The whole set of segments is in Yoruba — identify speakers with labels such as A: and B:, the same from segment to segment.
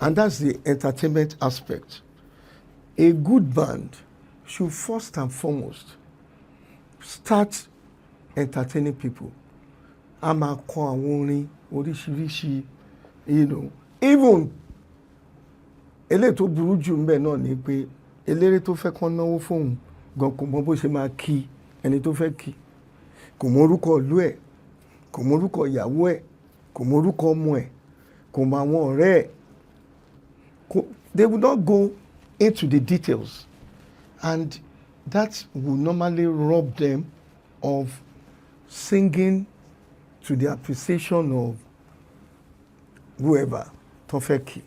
A: And that's the entertainment aspect. A good band should first and foremost start entertaining people. A máa kọ àwọn orin oríṣiríṣi, even eléyìí tó burú jù ń bẹ̀ náà ni pé eléré tó fẹ́ kán náwó fóun gan kò mọ bó ṣe máa kí ẹni tó fẹ́ kí, kò mọ orúkọ ìlú ẹ̀, kò mọ orúkọ ìyàwó ẹ̀, kò mọ orúkọ ọmọ ẹ̀, kò mọ àwọn ọ̀rẹ́ ẹ̀. They will not go into the details, and that will normally rob them of singing to the appreciation of whoever tó fẹ́ kí.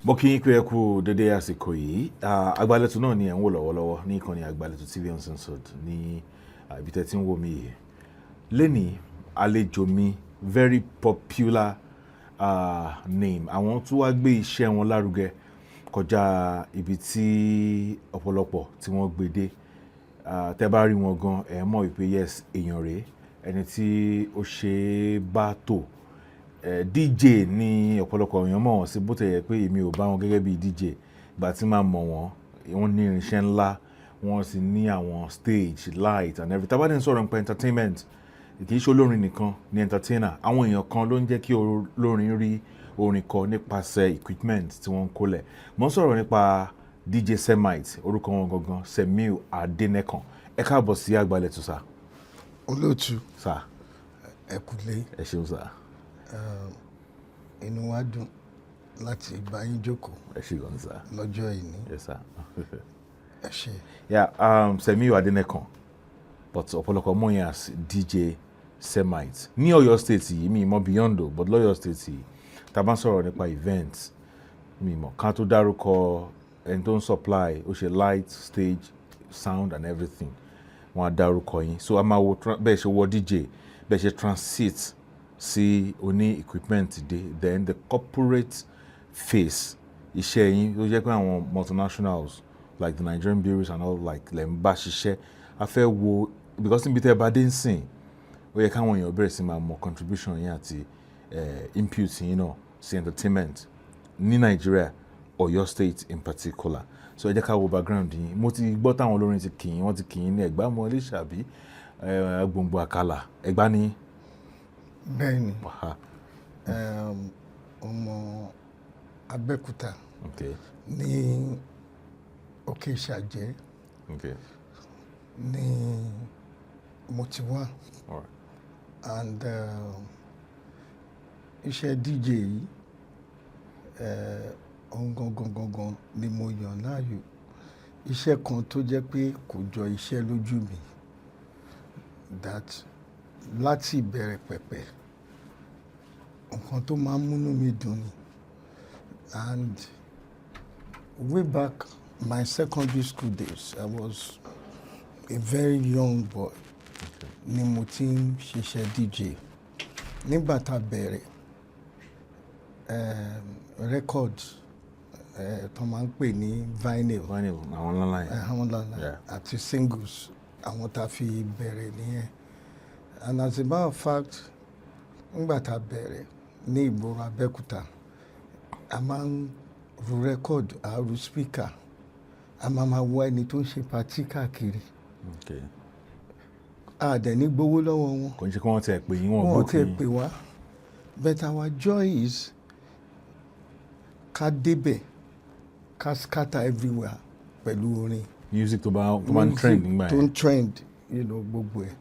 B: Mo kí yín pé ẹ kú dédé àsìkò yìí. Àgbàlẹ̀tù náà ni ẹ̀ ń wò lọ́wọ́lọ́wọ́ ní ìkànnì Àgbàlẹ̀tù TV Uncensored ní ibi tẹ́ tí ń wò mí yìí. Lénìí àlejò mi very popular name. Àwọn tó wá gbé iṣẹ́ wọn lárugẹ kọjá ibi tí ọ̀pọ̀lọpọ̀ tí wọ́n gbé dé. Tẹ́ bá rí wọn gan ẹ mọ̀ wípé yes èèyàn rèé, ẹni tí ó ṣe bá tò. DJ ní ọ̀pọ̀lọpọ̀ èèyàn mọ̀ wọ́n sí, bó tẹ̀ yẹ pé èmi ò bá wọn gẹ́gẹ́ bí DJ. Ìgbà tí máa mọ̀ wọ́n ní irinṣẹ́ ńlá, wọ́n sì ní àwọn stage light and everything. Tá bá dẹ̀ ń sọ̀rọ̀ nípa entertainment, kì í ṣe olórin nìkan ni entertainer. Àwọn èèyàn kan ló ń jẹ́ kí olórin rí orin kọ nípasẹ̀ equipment tí wọ́n ń kólẹ̀. Mo ń sọ̀rọ̀ nípa DJ Semight, orúkọ wọn gangan Semiu Adenekan. Ẹ káàbọ̀ sí Àgbàlẹ̀tù sà.
A: Olóòtú
B: sà.
A: Ẹ kúlé.
B: Ẹ ṣeun sà.
A: Inú wa dùn láti bá yín jókòó.
B: Ẹ ṣé gan sà.
A: Lọ́jọ́ ìní.
B: Yes sir.
A: Ẹ ṣé.
B: Yeah, Semiu Adenekan, but ọ̀pọ̀lọpọ̀ mọ̀ yẹn as DJ Semight. Ní Ọ̀yọ́ state yìí mi mọ̀ beyond o, but lọ́yọ́ state yìí tá bá ń sọ̀rọ̀ nípa events mi mọ̀ ká tó dárúkọ ẹni tó ń supply ó ṣe light, stage, sound and everything. Wọ́n á dárúkọ yín. So a máa wo bẹ́ẹ̀ ṣe wọ DJ, bẹ́ẹ̀ ṣe transit sí oní equipment dé, then the corporate face iṣẹ́ yín ló jẹ́ pé àwọn multinationals like the Nigerian bureaus and all like lẹ́ ń bá ṣiṣẹ́. A fẹ́ wo because níbi tẹ́ bá dé ń sìn ó yẹ káwọn èèyàn bẹ̀rẹ̀ sí máa mọ contribution yín àti input yín náà sí entertainment ní Nigeria, Ọ̀yọ́ state in particular. So ẹ jẹ́ ká wo background yín. Mo ti gbọ́ táwọn olórin ti kì yín, wọ́n ti kì yín ní Ẹ̀gbá mọ́ Iléṣàbí, Gbòǹgbò Àkàlà, Ẹ̀gbá ní.
A: Bẹ́ẹ̀ni, ọmọ Abẹ́òkúta ní Òkè Ìṣàjẹ́ ní mo ti wá. And iṣẹ́ DJ yìí gangan ni mo yàn láàyò. Iṣẹ́ kan tó jẹ́ pé kò jọ iṣẹ́ lójú mi, that láti ìbẹ̀rẹ̀ pẹ̀pẹ̀ nǹkan tó máa ń múnú mi dùn ni. And way back my secondary school days, I was a very young boy ni mo ti ń ṣiṣẹ́ DJ. Nígbà tá bẹ̀rẹ̀ records tó máa ń pè ní vinyl, àwọn ńlá àti singles, àwọn tá fi bẹ̀rẹ̀ nìyẹn. And as a matter of fact, nígbà tá bẹ̀rẹ̀ ní ìgboro Abẹ́òkúta, a máa ń ru record, a ru speaker, a máa wá ẹni tó ń ṣe party káàkiri. A dẹ̀ ní gbowó lọ́wọ́ wọn.
B: Kò ń ṣe kí wọ́n tẹ̀ pé yín,
A: wọ́n tẹ̀ pé wá. But our joy is ká débẹ̀, ká scatter everywhere pẹ̀lú orin.
B: Music tó máa ń trend nígbà yẹn.
A: Tó ń trend, gbogbo ẹ̀.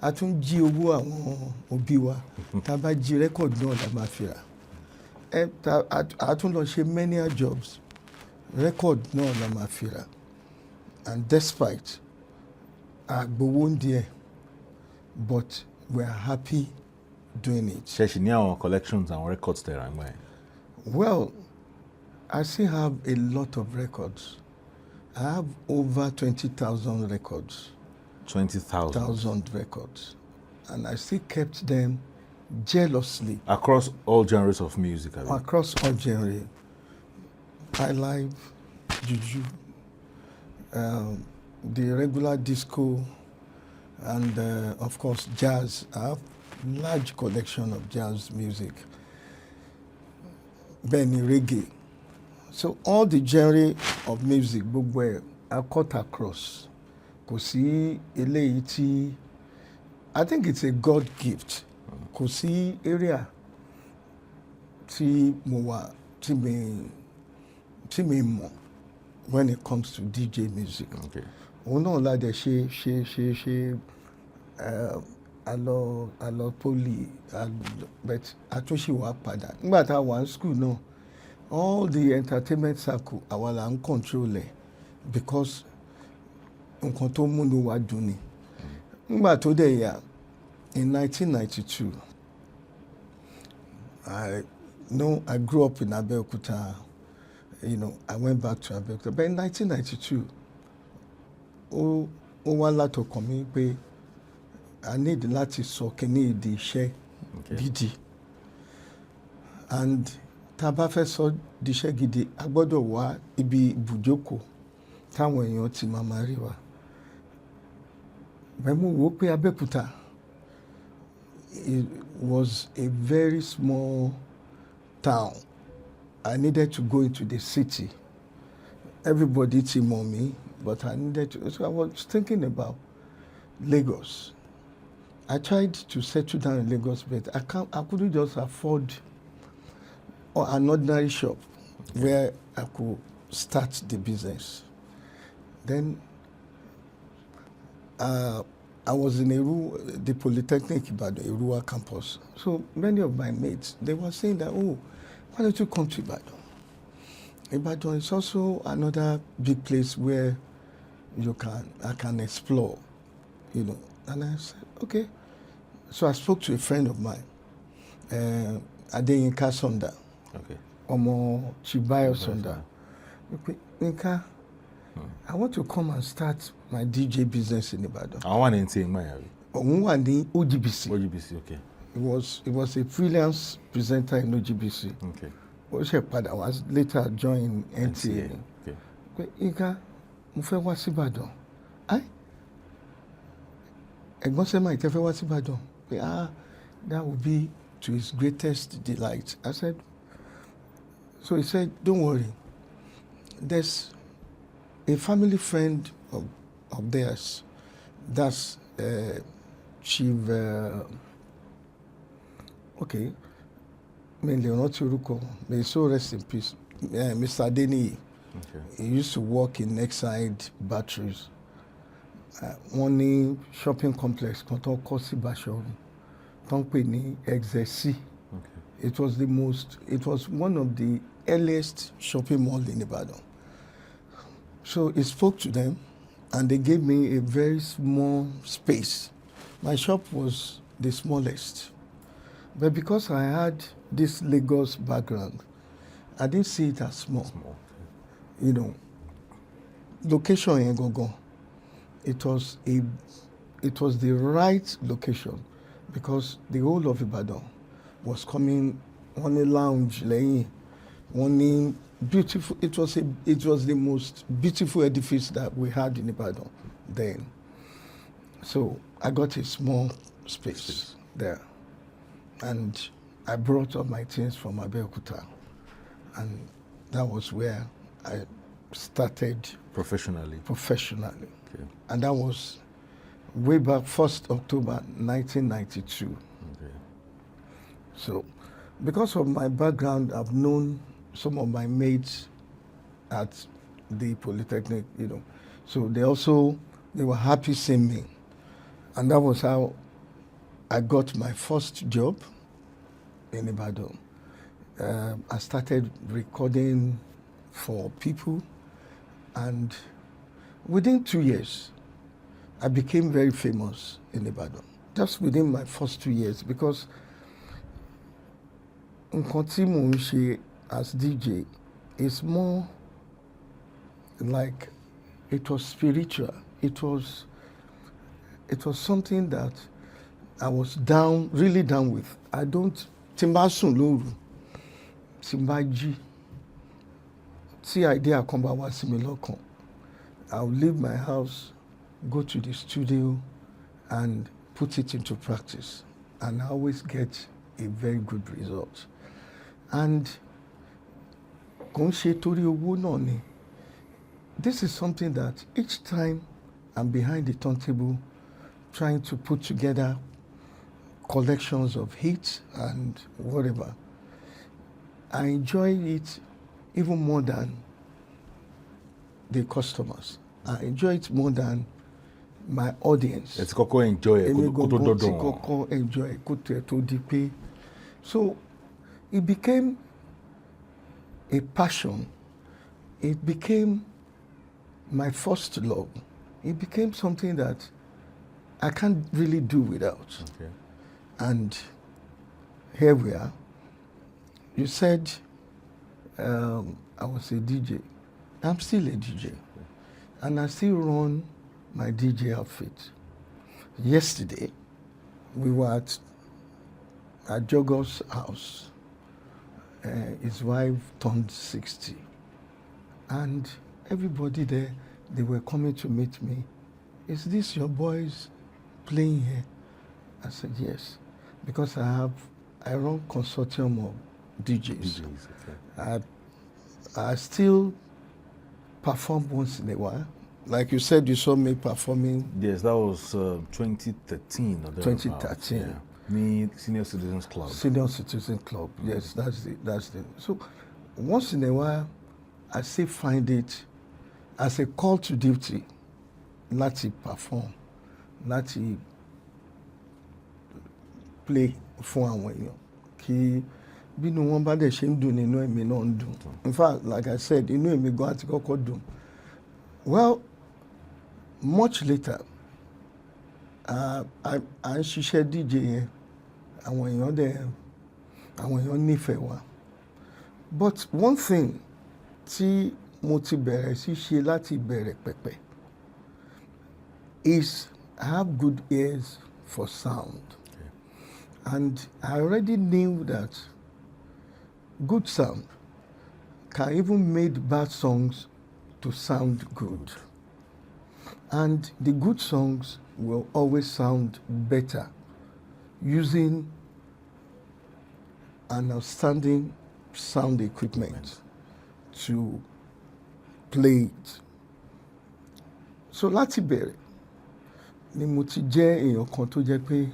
A: A tún jí owó àwọn òbí wa. Tá bá jí record náà la máa fi rà. A tún lọ ṣe many jobs. Record náà la máa fi rà. And despite àgbowó ń díẹ̀, but we are happy doing it.
B: Ṣé ní àwọn collections àwọn records tẹ̀ ra ń gbà yẹn?
A: Well, I still have a lot of records. I have over 20,000 records.
B: 20,000
A: records. And I still kept them jealously.
B: Across all genres of music?
A: Across all genres. High life, Juju, the regular disco, and of course jazz. I have large collection of jazz music, Benny reggae. So all the genre of music, gbogbo ẹ̀ I cut across. Kò sí eléyìí tí I think it's a God gift. Kò sí area tí mo wà tí mi mọ̀ when it comes to DJ music.
B: Okay.
A: Òun náà la dẹ̀ ṣe àlọ́ poli but àtúnṣe wà padà. Nígbà tá a wà ní school náà, all the entertainment circle àwa là ń control ẹ̀ because nǹkan tó múnú wa dùn ni. Nígbà tó dẹ̀ yà in 1992, I grew up in Abeokuta. I went back to Abeokuta. But in 1992, ó wá látọkàn mi pé I need láti sọ kíní di iṣẹ́ gidi. And tá a bá fẹ́ sọ di iṣẹ́ gidi, a gbọ́dọ̀ wá ibi ibùjókòó táwọn èèyàn ti máa rí wa. Bẹ́ẹ̀ mo wò ó pé Abeokuta, it was a very small town. I needed to go into the city. Everybody ti mọ̀ mí, but I needed to. So I was thinking about Lagos. I tried to settle down in Lagos, but I couldn't just afford an ordinary shop where I could start the business. Then I was in the Polytechnic Ibadan, Erua campus. So many of my mates, they were saying that, oh, why don't you come to Ibadan? Ibadan is also another big place where I can explore, And I said, okay. So I spoke to a friend of mine, Adeyinka Sonda.
B: Okay.
A: Omo Chibayo Sonda. Nka, I want to come and start my DJ business in Ibadan.
B: I want to my
A: Òun wà ní OGBC.
B: OGBC, okay.
A: It was a freelance presenter in OGBC.
B: Okay.
A: Ó ṣe padà wá later join NTA.
B: Okay.
A: Pé Nka, mo fẹ́ wá sí Ìbàdàn. Ẹ̀gbọ́n Semight fẹ́ wá sí Ìbàdàn. Pé that would be to his greatest delight. I said, so he said, don't worry. There's a family friend of theirs. That's Chief, okay, mainly not Uruko, may so rest in peace. Mr. Adeni,
B: Okay.
A: he used to work in Exide Batteries. Wọ́n ní shopping complex kan tó kọ́ sí Basoro, tó ń pè ní Exesi.
B: Okay.
A: It was one of the earliest shopping malls in Ibadan. So he spoke to them and they gave me a very small space. My shop was the smallest. But because I had this Lagos background, I didn't see it as small. Location yẹn gangan, it was the right location because the whole of Ibadan was coming on a lounge lẹ́yìn, wọ́n ní beautiful. It was the most beautiful edifice that we had in Ibadan then. So I got a small space there, and I brought all my things from Abeokuta, and that was where I started
B: Professionally.
A: Okay. And that was way back 1st October 1992.
B: Okay.
A: So because of my background, I've known some of my mates at the Polytechnic, So they were happy seeing me. And that was how I got my first job in Ibadan. I started recording for people, and within 2 years, I became very famous in Ibadan. Just within my first 2 years, because nǹkan tí mò ń ṣe as DJ is more like it was spiritual. It was something that I was really down with. Tí n bá sùn lóru, tí n bá jí, tí idea kan bá wá sí mi lọ́kàn, I will leave my house, go to the studio and put it into practice. and I always get a very good result. And kò ń ṣe torí owó náà ni. This is something that each time I'm behind the turntable trying to put together collections of hits and whatever, I enjoy it even more than the customers. I enjoy it more than my audience.
B: It's kọ́kọ́ enjoy ẹ̀ kó tó
A: Èmi gangan ti
B: dọ́dọ̀ wọn.
A: kọ́kọ́ enjoy kó tẹ̀ tó di pé. So it became a passion. It became my first love. It became something that I can't really do without.
B: Okay.
A: And here we are. You said I was a DJ. I'm still a DJ. And I still run my DJ outfit. Yesterday, we were at Jogo's house. His wife turned 60. And everybody there, they were coming to meet me. Is this your boys playing here? I said, yes. Because I run consortium of DJs.
B: Okay.
A: I still perform once in a while. Like you said, you saw me performing.
B: Yes, that was 2013 or thereabouts.
A: 2013.
B: Yeah. Me, Senior Citizens Club.
A: Senior Citizen Club. Yes, that's the. So once in a while, I still find it as a call to duty láti perform, láti play fún àwọn èèyàn kí bínú wọn bá dẹ̀ ṣe ń dùn nínú èmi náà ń dùn. In fact, like I said, inú èmi gan àti kọ́kọ́ dùn. Well, much later, à ń ṣiṣẹ́ DJ yẹn, àwọn èèyàn nífẹ̀ẹ́ wa. But one thing tí mo ti bẹ̀rẹ̀ sí ṣe láti bẹ̀rẹ̀ pẹ̀pẹ̀ is I have good ears for sound. Okay. And I already knew that good sound can even make bad songs to sound good. And the good songs will always sound better using an outstanding sound equipment to play it. So láti bẹ̀rẹ̀ ni mo ti jẹ́ èèyàn kan tó jẹ́ pé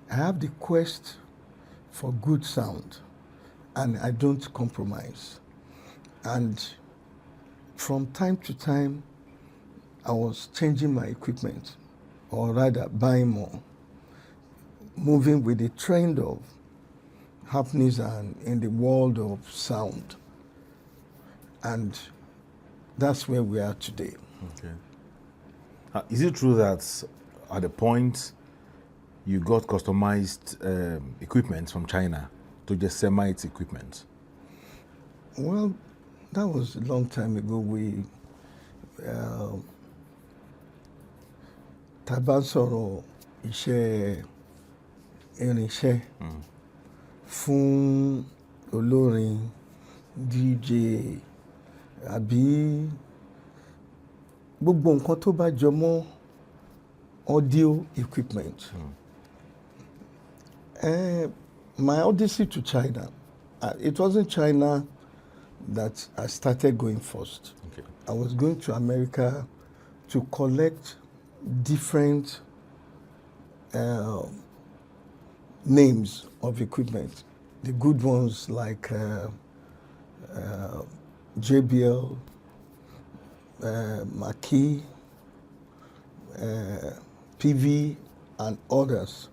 A: I have the quest for good sound and I don't compromise. And from time to time, I was changing my equipment, or rather buying more, moving with the trend of happenings and in the world of sound. And that's where we are today.
B: Okay. Is it true that at the point you got customized equipment from China to just Semight equipment?
A: Well, that was a long time ago. Tá bá sọ̀rọ̀ iṣẹ́ irinṣẹ́ fún olórin, DJ, àbí gbogbo nǹkan tó bá jọ mọ́ audio equipment. My odyssey to China, it wasn't China that I started going first.
B: Okay.
A: I was going to America to collect different names of equipment. The good ones like JBL, Marquis, PV, and others.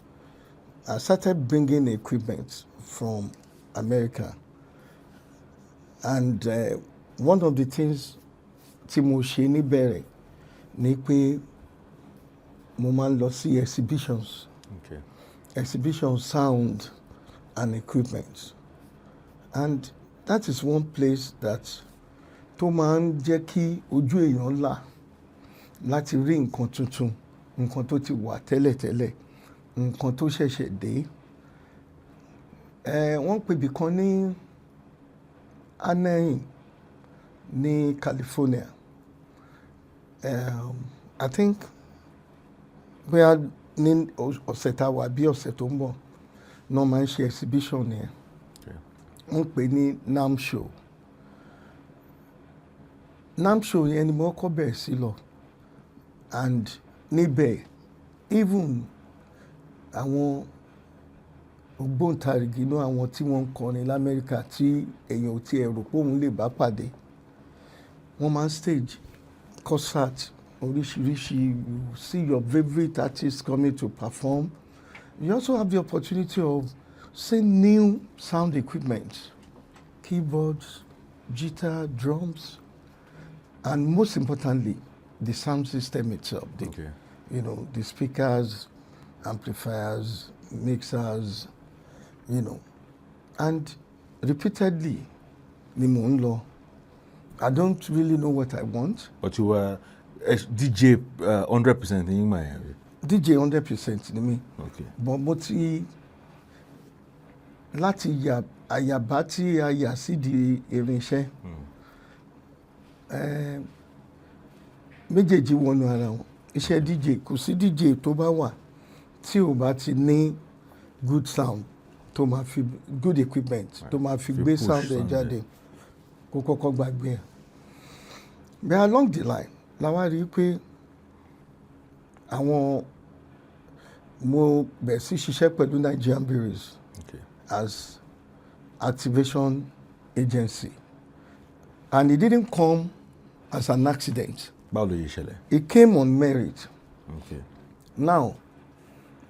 A: I started bringing equipment from America. And one of the things tí mo ṣe níbẹ̀rẹ̀ ni pé mo máa ń lọ sí exhibitions.
B: Okay.
A: Exhibition sound and equipment. And that is one place that tó máa ń jẹ́ kí ojú èèyàn là láti rí nǹkan tuntun, nǹkan tó ti wà tẹ́lẹ̀tẹ́lẹ̀, nǹkan tó ṣẹ̀ṣẹ̀ dé. Wọ́n pè ibì kan ní Anaheim ní California. I think we are ní ọ̀sẹ̀ tá a wà bí ọ̀sẹ̀ tó ń bọ̀ náà máa ń ṣe exhibition yẹn wọ́n pè ní NAM show yẹn ni mo kọ́ bẹ̀rẹ̀ sí lọ and níbẹ̀ even àwọn ògbóǹtarìgì náà àwọn tí wọ́n ń kọrin lamẹ́ríkà tí èèyàn ò tiẹ̀ rò pé òun lè bá pàdé wọ́n máa ń stage concert oríṣiríṣi. You see your favorite artists coming to perform. You also have the opportunity of seeing new sound equipment, keyboards, guitar, drums, and most importantly, the sound system itself. The speakers, amplifiers, mixers, and repeatedly, ni mò ń lọ. I don't really know what I want.
B: But you were DJ 100% in my area.
A: DJ 100% ni mí.
B: Okay.
A: But mo ti láti àyàbá tí a yà sí di irinṣẹ́. Méjèèjì wọnú ara wọn. Iṣẹ́ DJ kò sí DJ tó bá wà tí ò bá ti ní good sound tó máa fi good equipment tó máa fi gbé sound ẹ̀ jáde kó kọ́kọ́ gbàgbé ẹ̀. But along the line la wá rí i pé mo bẹ̀rẹ̀ sí ṣiṣẹ́ pẹ̀lú Nigerian Breweries as activation agency and it didn't come as an accident.
B: Báwo ló yẹ ṣẹlẹ̀?
A: It came on merit.
B: Okay.
A: Now,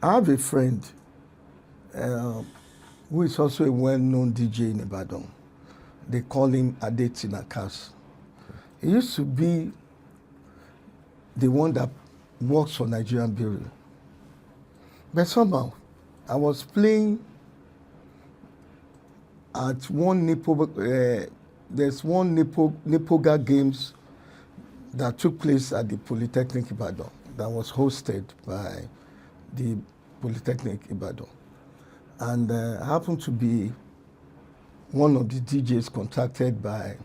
A: I have a friend who is also a well-known DJ in Ibadan. They call him Adetinakas. He used to be the one that works for Nigerian Brewery. But somehow, I was playing at one there's one Nipoga Games that took place at the Polytechnic Ibadan that was hosted by the Polytechnic Ibadan. And I happened to be one of the DJs contacted by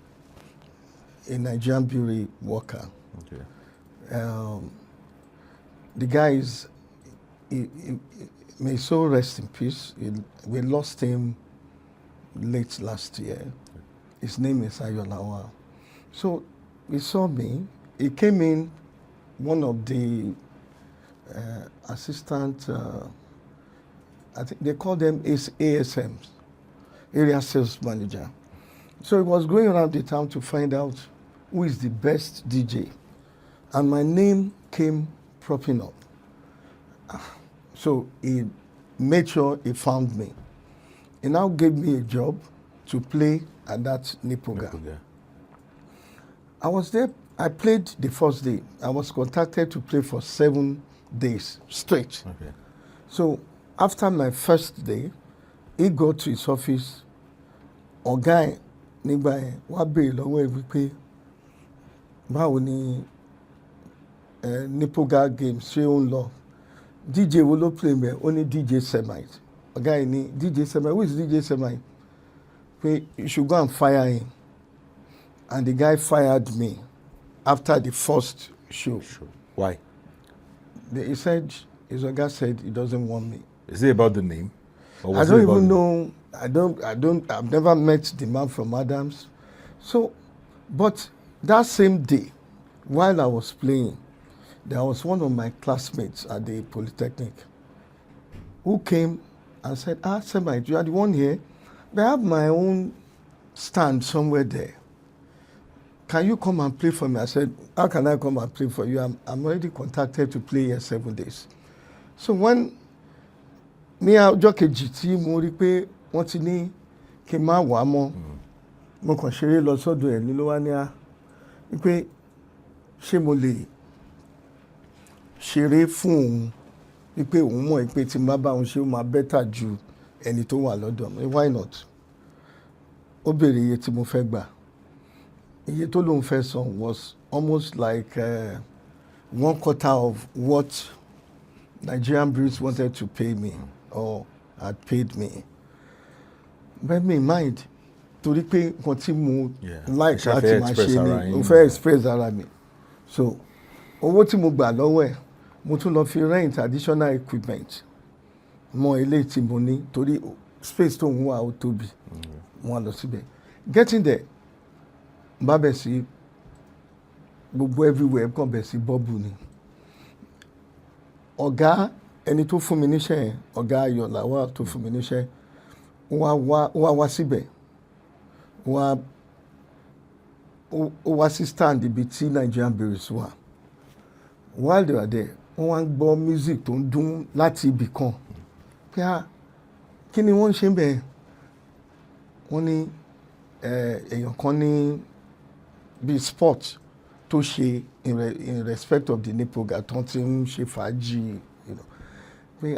A: a Nigerian brewery worker.
B: Okay.
A: The guy is, may his soul rest in peace. We lost him late last year. His name is Ayolawa. So he saw me. He came in, one of the assistant, I think they call them ASMs, area sales manager. So he was going around the town to find out who is the best DJ. And my name came propping up. So he made sure he found me. He now gave me a job to play at that Nipoga. I was there. I played the first day. I was contacted to play for 7 days straight.
B: Okay.
A: So after my first day, he got to his office. Ọ̀gá ẹ̀ nígbà yẹn wá béèrè lọ́wọ́ ẹ̀ wípé báwo ni Nipoga Games ṣé ó ń lọ? DJ wo ló play mẹ́? Ó ní DJ Semight. Ọ̀gá ẹ̀ ní DJ Semight. Who is DJ Semight? Pé you should go and fire him. And the guy fired me after the first show.
B: Why?
A: He said, his Oga said he doesn't want me.
B: Is it about the name? Or
A: I
B: was
A: don't
B: it about
A: even know. I've never met the man from Adams. So, but that same day, while I was playing, there was one of my classmates at the Polytechnic who came and said, Semight, you are the one here. But I have my own stand somewhere there. Can you come and play for me? I said, how can I come and play for you? I'm already contacted to play here 7 days. So when ní ọjọ́ kejì tí mo rí pé wọ́n ti ní kí n má wá mọ́, mo kàn ṣeré lọ sọ́dọ̀ ẹ̀ ní ló wá ní wípé ṣé mo lè ṣeré fún òun wípé òun mọ̀ pé tí n bá bá òun ṣe ó máa bẹ́tà ju ẹni tó wà lọ́dọ̀ mi. Why not? Ó béèrè iye tí mo fẹ́ gbà. Iye tó lóun fẹ́ san was almost like 1/4 of what Nigerian breweries wanted to pay me or had paid me. But me mind torí pé nǹkan tí mo like láti máa ṣe ni mo fẹ́ express ara mi. So owó tí mo gbà lọ́wọ́ ẹ̀ mo tún lọ fi rent additional equipment mọ ilé tí mo ní torí space tó ń wà ó tóbi wọ́n lọ síbẹ̀ getting there bá bẹ̀ sí gbogbo everywhere kàn bẹ̀ sí bọ́ọ̀bù ni ọ̀gá ẹni tó fún mi níṣẹ́ yẹn ọ̀gá ayọ̀lá wa tó fún mi níṣẹ́ ó wá síbẹ̀ ó wá sí stand ibi tí Nigerian breweries wà while they were there wọ́n wá ń gbọ́ music tó ń dún láti ibì kan pé kí ni wọ́n ń ṣe bẹ́ẹ̀ wọ́n ní èèyàn kan ní bíi sport tó ṣe in respect of the nipoga tó ti ń ṣe fàájì pé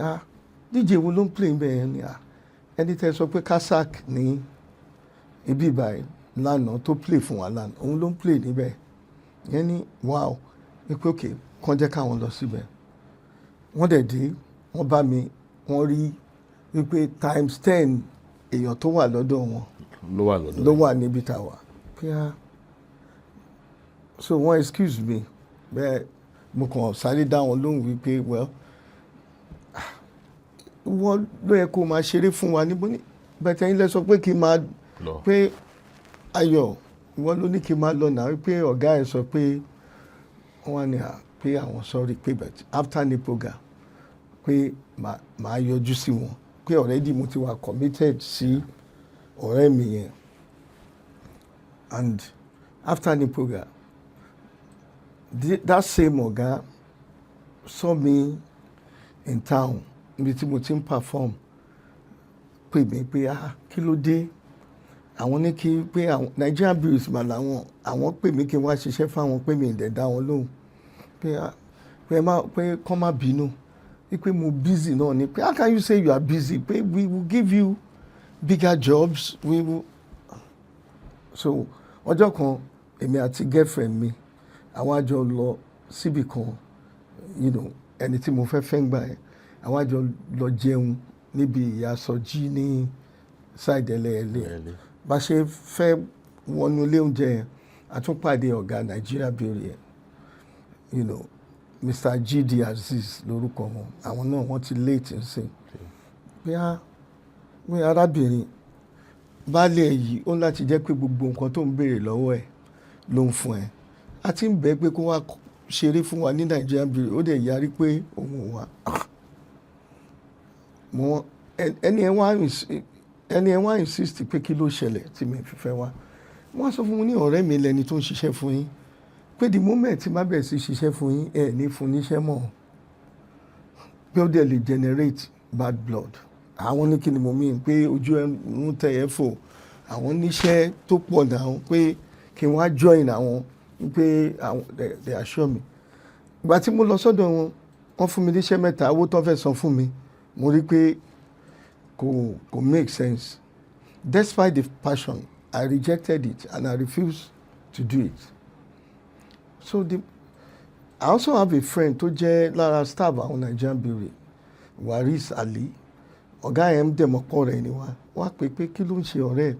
A: DJ wo ló ń play bẹ́ẹ̀ ni ẹni tẹ́ sọ pé Kasak ní ibi ìbàyìí lánàá tó play fún wa lánàá òun ló ń play níbẹ̀ yẹn ní wow pé òkè kàn jẹ́ káwọn lọ síbẹ̀ wọ́n dẹ̀ dé wọ́n bá mi wọ́n rí wípé times 10 èèyàn tó wà lọ́dọ̀ wọn ló wà níbi tá a wà pé so wọ́n excuse me bẹ́ẹ̀ mo kàn sáré dá wọn lóhùn wípé well wọ́n ló yẹ kó máa ṣeré fún wa níbo ní bẹ̀tẹ̀ yín lẹ sọ pé kí n máa pé ayọ̀ wọ́n ló ní kí n máa lọ náà wípé ọ̀gá ẹ̀ sọ pé wọ́n ní pé àwọn sorry pé but after nipoga pé màá yọjú sí wọn pé already mo ti wà committed sí ọ̀rẹ́ mi yẹn and after nipoga that same ọ̀gá saw me in town níbi tí mo ti ń perform pè mí pé kí ló dé àwọn ní kí pé Nigerian breweries mà làwọn àwọn pè mí kí n wá ṣiṣẹ́ fáwọn pé mi ìdẹ̀ dá wọn lóhùn pé kọ́ má bínú pé mo busy náà ni pé how can you say you are busy pé we will give you bigger jobs we will. So ọjọ́ kan èmi àti girlfriend mi àwọn àjọ lọ síbì kan ẹni tí mo fẹ́ fẹ́ ń gbà yẹn àwọn àjọ lọ jẹun níbi ìyá sọjí ní ṣáìdì ẹlẹ́ẹ̀lẹ́ bá ṣe fẹ́ wọnú ilé oúnjẹ yẹn àtúnpàdé ọ̀gá Nigeria brewery yẹn Mr. G.D. Aziz lórúkọ wọn àwọn náà wọ́n ti late nsìn bí arábìnrin baálé yìí ó láti jẹ́ pé gbogbo nǹkan tó ń béèrè lọ́wọ́ ẹ̀ ló ń fún ẹ a ti ń bẹ̀ pé kó wá ṣeré fún wa ní Nigeria brewery ó dẹ̀ yarí pé òun wà ẹni ẹ wá insist pé kí ló ṣẹlẹ̀ tí mi fi fẹ́ wá wọ́n sọ fún mi ní ọ̀rẹ́ mi lẹni tó ń ṣiṣẹ́ fún yín pé the moment tí má bẹ̀rẹ̀ sí ṣiṣẹ́ fún yín ẹ̀ ní fún níṣẹ́ mọ́ pé ó dẹ̀ lè generate bad blood àwọn ní kí ni mo mean pé ojú ẹnu tẹ̀ ẹ́ fò àwọn níṣẹ́ tó pọ̀ náà pé kí wọ́n á join àwọn pé they assure me ìgbà tí mo lọ sọ́dọ̀ wọn wọ́n fún mi níṣẹ́ mẹ́ta owó tó fẹ́ san fún mi mo rí pé kò make sense despite the passion I rejected it and I refused to do it so I also have a friend tó jẹ́ lára staff àwọn Nigerian brewery Waris Ali ọ̀gá ẹ̀ ń dẹ̀mọ́pọ̀ rẹ̀ ni wá pé kí ló ń ṣe ọ̀rẹ́ ẹ̀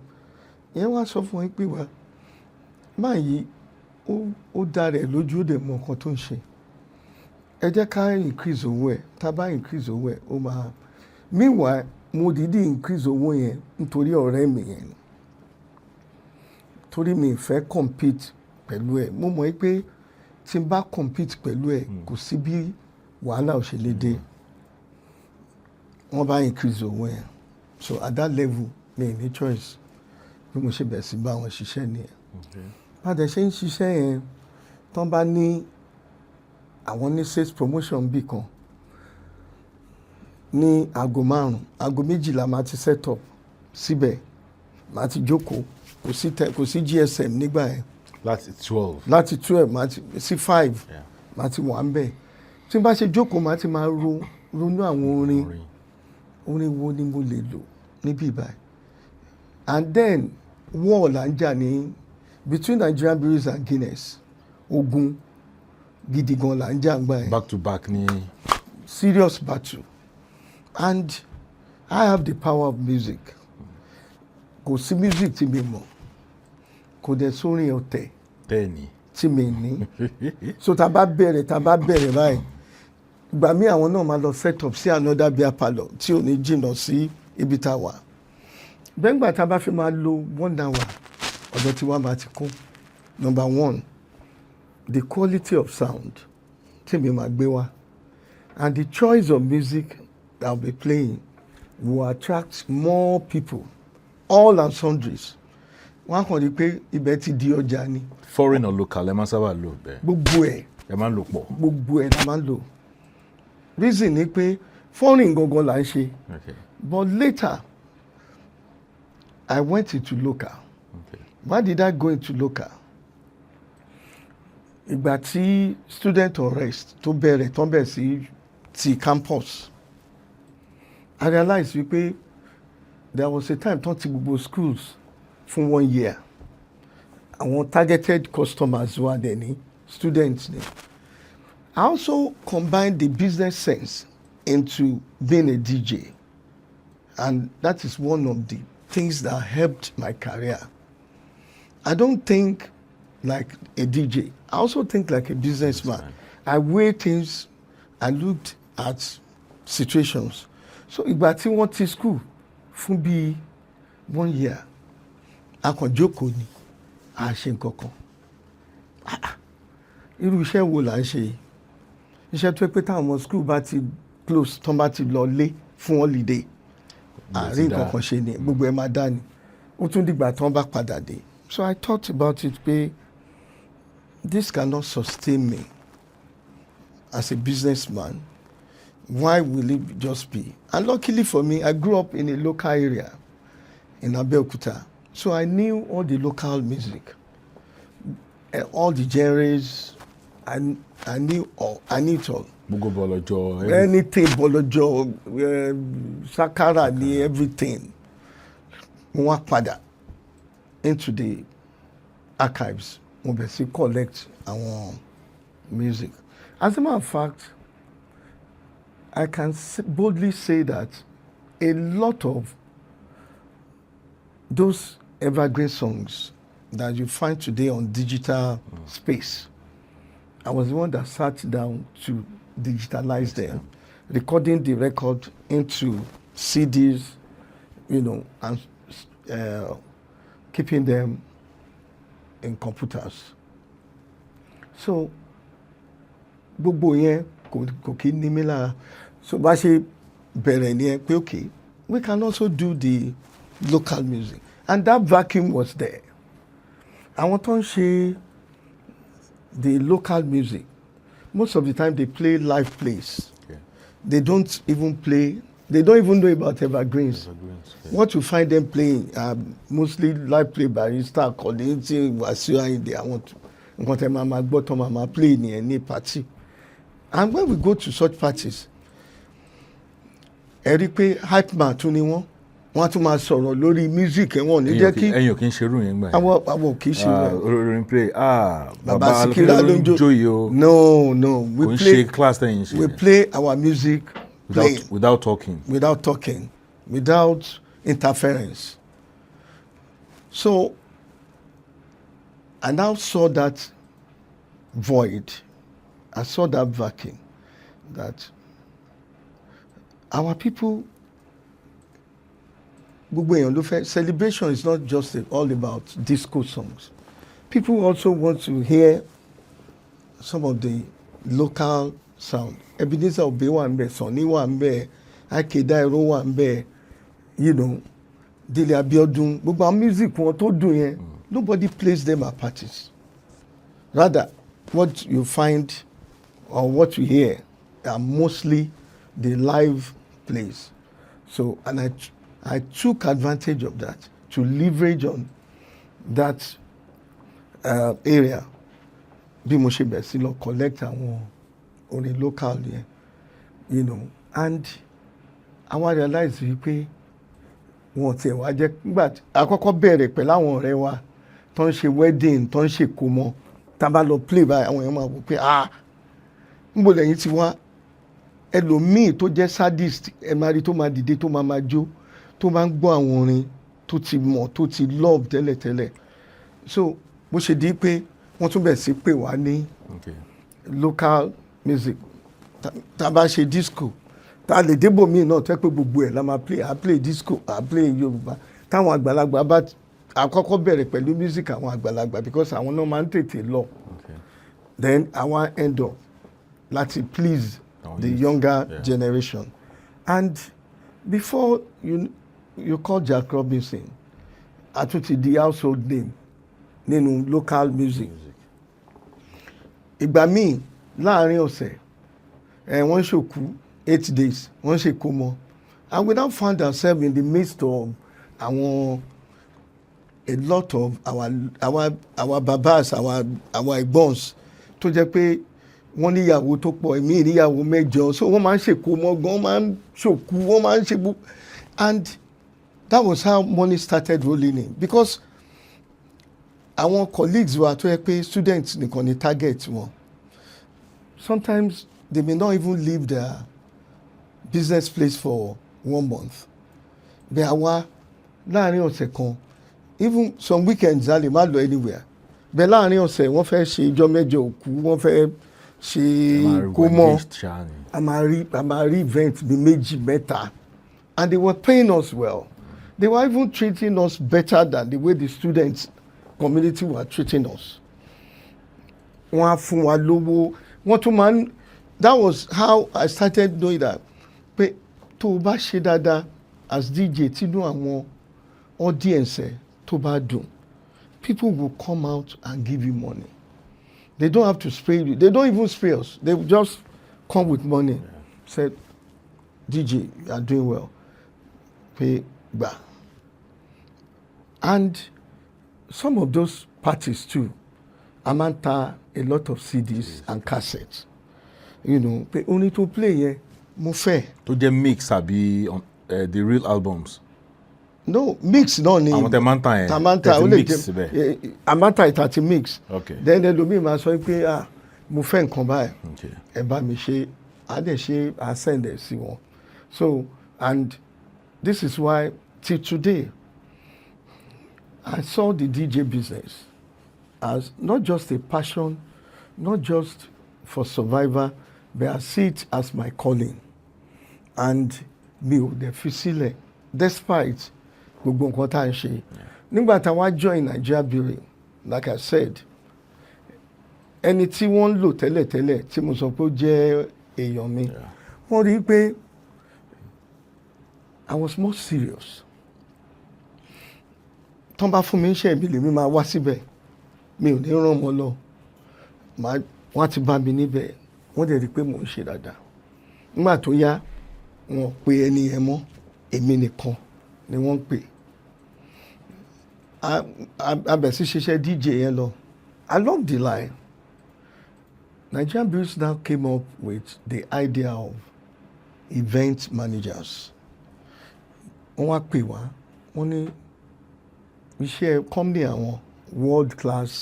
A: yẹn wá sọ fún wọn pé wá máa yí ó dá rẹ̀ lójú ó dẹ̀ mọ nǹkan tó ń ṣe ẹ jẹ́ ká increase owó ẹ̀ tá a bá increase owó ẹ̀ ó máa meanwhile mo dìídì increase owó yẹn nítorí ọ̀rẹ́ mi yẹn torí mi fẹ́ compete pẹ̀lú ẹ̀ mo mọ̀ pé tí n bá compete pẹ̀lú ẹ̀ kò sí bí wàhálà ò ṣe lè dé wọ́n bá increase owó yẹn so at that level mi ní choice bí mo ṣe bẹ̀rẹ̀ sí bá wọn ṣiṣẹ́ nìyẹn padà ṣe ń ṣiṣẹ́ yẹn tán bá ní àwọn ní sales promotion bì kan ní aago 5 aago 2 máa ti set up síbẹ̀ máa ti jókòó kò sí GSM nígbà yẹn láti 12 máa ti sí 5 máa ti wà ń bẹ̀ tí n bá ṣe jókòó máa ti máa ronú àwọn orin wo ni mo lè lò níbí báyìí and then war là ń jà ní between Nigerian breweries and Guinness ogun gidi gan là ń jà ń gbà yẹn
B: back to back ní
A: serious battle and I have the power of music kò sí music tí mi mọ̀ kò dẹ̀ sórin ọ̀tẹ̀
B: bẹ́ẹ̀ni
A: tí mi ní so tá bá bẹ̀rẹ̀ báyìí ìgbà míì àwọn náà máa lọ set up sí another beer parlour tí ò ní jìnnà sí ibi tá a wà bẹ́ẹ̀ nígbà tá a bá fi máa lo 1 hour ọ̀dọ̀ tí wàá máa ti kún. Number one, the quality of sound tí mi máa gbé wá and the choice of music that I'll be playing will attract more people, all and sundries. Wọ́n á kàn rí pé ibẹ̀ ti di ọjà ni.
B: Foreign or local ẹ máa sábà lò bẹ́ẹ̀.
A: Gbogbo ẹ̀.
B: Ẹ máa ń lò pọ̀.
A: Gbogbo ẹ̀ la máa ń lò. Reason ni pé foreign gangan là ń ṣe.
B: Okay.
A: But later, I went into local.
B: Okay.
A: Why did I go into local? Ìgbà tí student unrest tó bẹ̀rẹ̀ sí ti campus, I realized wípé there was a time tán ti gbogbo schools fún 1 year. Àwọn targeted customers were there ní students ni. I also combined the business sense into being a DJ, and that is one of the things that helped my career. I don't think like a DJ. I also think like a businessman. I weigh things, I looked at situations. So ìgbà tí wọ́n ti school fún bí 1 year, a kàn jókòó ni, a ṣe nǹkan kan. Irú iṣẹ́ wo là ń ṣe yìí? Iṣẹ́ tó pé táwọn ọmọ school bá ti close, tán bá ti lọ lé fún holiday, àárín nǹkan kan ṣe ni, gbogbo ẹ̀ máa dá ni. Ó tún dìgbà tán bá padà dé. So I thought about it pé this cannot sustain me as a businessman. Why will it just be? And luckily for me, I grew up in a local area in Abeokuta. So I knew all the local music, all the genres. I knew it all.
B: Gbogbo bọ̀lọ̀jọ̀.
A: Anything bọ̀lọ̀jọ̀, sakara ni everything. Mo wá padà into the archives. Mo bẹ̀ sí collect àwọn music. As a matter of fact, I can boldly say that a lot of those evergreen songs that you find today on digital space, I was the one that sat down to digitalize them, recording the record into CDs, and keeping them in computers. So gbogbo yẹn kò kí ní mí lára. So bá ṣe bẹ̀rẹ̀ ni ẹ pé okay, we can also do the local music, and that vacuum was there. Àwọn tó ń ṣe the local music, most of the time they play live plays. Okay. They don't even know about evergreens. Okay. What you find them playing mostly live play by Barrister, Kollington, Wasiu Ayinde. Àwọn nǹkan tẹ́ máa gbọ́ tán máa play ní party. And when we go to such parties, ẹ rí pé hype man tún ni wọ́n á tún máa sọ̀rọ̀ lórí music wọn ní jẹ́ kí.
B: ẹ̀yin ò kí ń ṣerú yẹn gbà yẹn.
A: àwọn ò kì í ṣe rẹ̀.
B: orin play
A: baba Sikira ló ń jó yìí o. No
B: we play class tẹ̀yìn ṣe.
A: We play our music
B: without talking.
A: Without interference. So I now saw that void. I saw that vacuum, that our people, gbogbo èèyàn ló fẹ́, celebration is not just all about disco songs. People also want to hear some of the local sound. Ebenezer Obey wà ńbẹ̀, Sunny wà ńbẹ̀, Ike Dairo wà ńbẹ̀, Dele Abiodun, gbogbo àwọn music wọn tó dùn yẹn, nobody plays them at parties. Rather, what you find or what you hear are mostly the live plays. So, and I took advantage of that to leverage on that area. Bí mo ṣe bẹ̀rẹ̀ sí lọ collect àwọn orin local yẹn, and I realized wípé wọn tiẹ̀ wá jẹ́ nígbà àkọ́kọ́ bẹ̀rẹ̀ pẹ̀lú àwọn ọ̀rẹ́ wa tó ń ṣe wedding, tó ń ṣe ìkómọ, tá a bá lọ play báyìí àwọn èèyàn máa wò pé níbo lẹ́yìn tí wá. Ẹlòmíì tó jẹ́ sadist ẹ máa rí tó máa dìde tó máa jó tó máa ń gbọ́ àwọn orin tó ti mọ̀ tó ti love tẹ́lẹ̀tẹ́lẹ̀. So bó ṣe di pé wọ́n tún bẹ̀ sí pè wá ní local music, tá a bá ṣe disco tá a lè débò míì náà tẹ́ pé gbogbo ẹ̀ la máa play disco play Yorùbá táwọn àgbàlagbà bá àkọ́kọ́ bẹ̀rẹ̀ pẹ̀lú music àwọn àgbàlagbà because àwọn náà máa ń tètè lọ then àwọn end up láti please the younger generation and before you call Jack Robinson àtúntì the household name nínú local music ìgbà míì láàrin ọ̀sẹ̀ wọ́n ṣòkú 8 days wọ́n ṣe kó mọ́ and we now found ourselves in the midst of àwọn a lot of our babas our ẹ̀gbọ́ns tó jẹ́ pé wọ́n níyàwó tó pọ̀ èmi níyàwó mẹ́jọ so wọ́n máa ń ṣèkó mọ́ gan wọ́n máa ń ṣòkú wọ́n máa ń ṣe gbogbo and that was how money started rolling in because àwọn colleagues wa tó yẹ pé students nìkan ni target wọn sometimes they may not even leave their business place for 1 month bẹ́ẹ̀ àwa láàrin ọ̀sẹ̀ kan even some weekends a lè má lọ anywhere bẹ́ẹ̀ láàrin ọ̀sẹ̀ wọ́n fẹ́ ṣe ijọ́ mẹ́jọ òkú wọ́n fẹ́ ṣe kó mọ́ a máa rí event bí méjì mẹ́ta and they were paying us well they were even treating us better than the way the students community were treating us wọ́n á fún wa lówó wọ́n tún máa ń that was how I started knowing that pé tó o bá ṣe dáadáa as DJ tínú àwọn audience tó bá dùn people will come out and give you money they don't have to spray you they don't even spray us they just come with money say DJ you are doing well pay gbà and some of those parties too a máa ń ta a lot of CDs and cassettes you know pé orin tó play yẹn mo fẹ́.
B: tó jẹ́ mix àbí the real albums.
A: no mix náà ni
B: àwọn tẹ máa ń ta yẹn
A: tamanta ó lè
B: jẹ
A: amanta ìtàtí mix
B: okay.
A: then ẹlòmíì máa sọ pé mo fẹ́ nǹkan báyìí ẹ bá mi ṣe á dẹ̀ ṣe á send ẹ̀ sí wọn so and this is why till today I saw the DJ business as not just a passion not just for survival but I see it as my calling and mi ò dẹ̀ fi sílẹ̀ despite gbogbo nǹkan tá à ń ṣe nígbà táwa join Nigeria Brewery like I said ẹni tí wọ́n ń lò tẹ́lẹ̀tẹ́lẹ̀ tí mo sọ pé ó jẹ́ èèyàn mi wọ́n rí i pé I was more serious tán bá fún mi ń ṣe ìbí lèmi máa wá síbẹ̀ mi ò ní ràn wọ́n lọ wọ́n ti bá mi níbẹ̀ wọ́n dẹ̀ rí i pé mò ń ṣe dáadáa nígbà tó yá wọn pe ẹni yẹn mọ́ èmi nìkan ni wọ́n ń pè abẹ̀sí ṣiṣẹ́ DJ yẹn lọ along the line Nigerian Breweries now came up with the idea of event managers wọ́n wá pè wá wọ́n ní iṣẹ́ company àwọn world class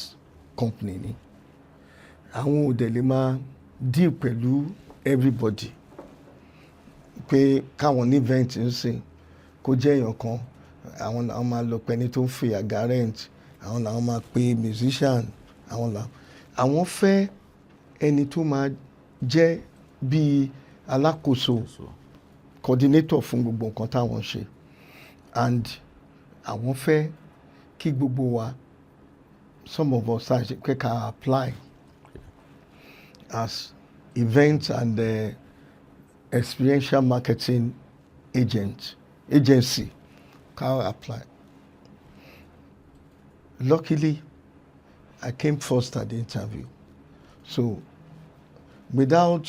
A: company ni àwọn ò dẹ̀ lè máa deal pẹ̀lú everybody pé káwọn ní event ń sìn kó jẹ́ èèyàn kan àwọn làwọn máa lọ pẹ́ni tó ń fi àga rent àwọn làwọn máa pe musician àwọn fẹ́ ẹni tó máa jẹ́ bíi alákòóso coordinator fún gbogbo nǹkan táwọn ṣe and àwọn fẹ́ kí gbogbo wa some of us kẹ́ka apply as event and experiential marketing agency can apply. Luckily, I came first at the interview. So, without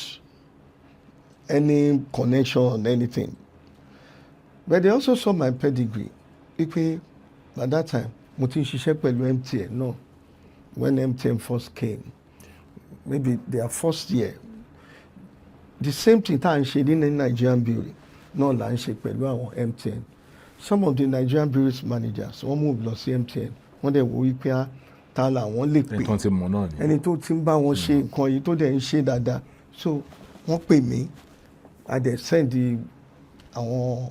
A: any connection or anything. But they also saw my pedigree. At that time, mo ti ń ṣiṣẹ́ pẹ̀lú MTN náà when MTN first came. Maybe their first year. The same thing tá à ń ṣe ní Nigerian Brewery náà là ń ṣe pẹ̀lú àwọn MTN. Some of the Nigerian Breweries managers wọ́n move lọ sí MTN wọ́n dẹ̀ wo wípé ta làwọn lè pè ẹni tó ti ń bá wọn ṣe nǹkan yìí tó dẹ̀ ń ṣe dáadáa so wọ́n pè mí a dẹ̀ send àwọn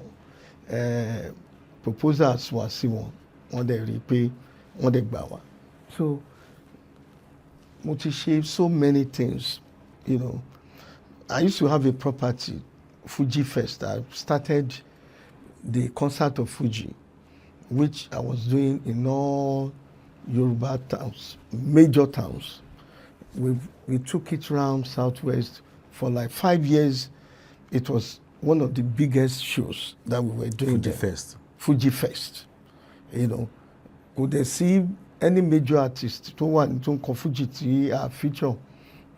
A: proposals wá sí wọn wọ́n dẹ̀ rí i pé wọ́n dẹ̀ gbà wá so mo ti ṣe so many things you know I used to have a property, Fuji Fest. I started the concert of Fuji, which I was doing in all Yoruba towns, major towns. We took it around Southwest for like 5 years. It was one of the biggest shows that we were doing
B: Fuji
A: there.
B: Fest.
A: Fuji Fest. You know, could they see any major artist tó wà tó ń kọ Fuji tí a feature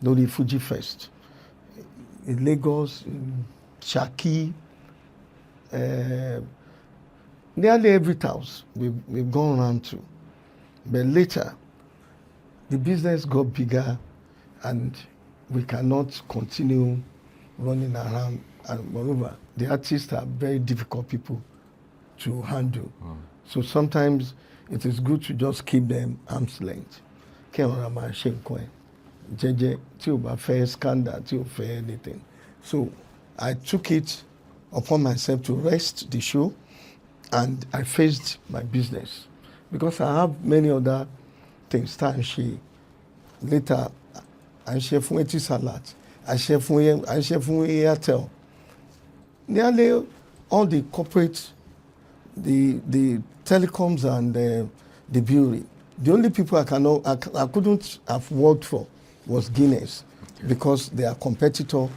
A: lórí Fuji Fest in Lagos, in Shaki, nearly every house we've gone around to. But later, the business got bigger and we cannot continue running around. And moreover, the artists are very difficult people to handle. So sometimes it is good to just keep them arm's length. Kí ọ̀rọ̀ máa ṣe nǹkan ẹ̀ jẹ́jẹ́ tí ò bá fẹ́ scandal tí ò fẹ́ anything. So I took it upon myself to rest the show and I faced my business because I have many other things tá à ń ṣe. Later, à ń ṣe fún Etisalat, à ń ṣe fún Airtel. Nearly all the corporate, the telecoms and the brewery. The only people I couldn't have worked for was Guinness because they are competitor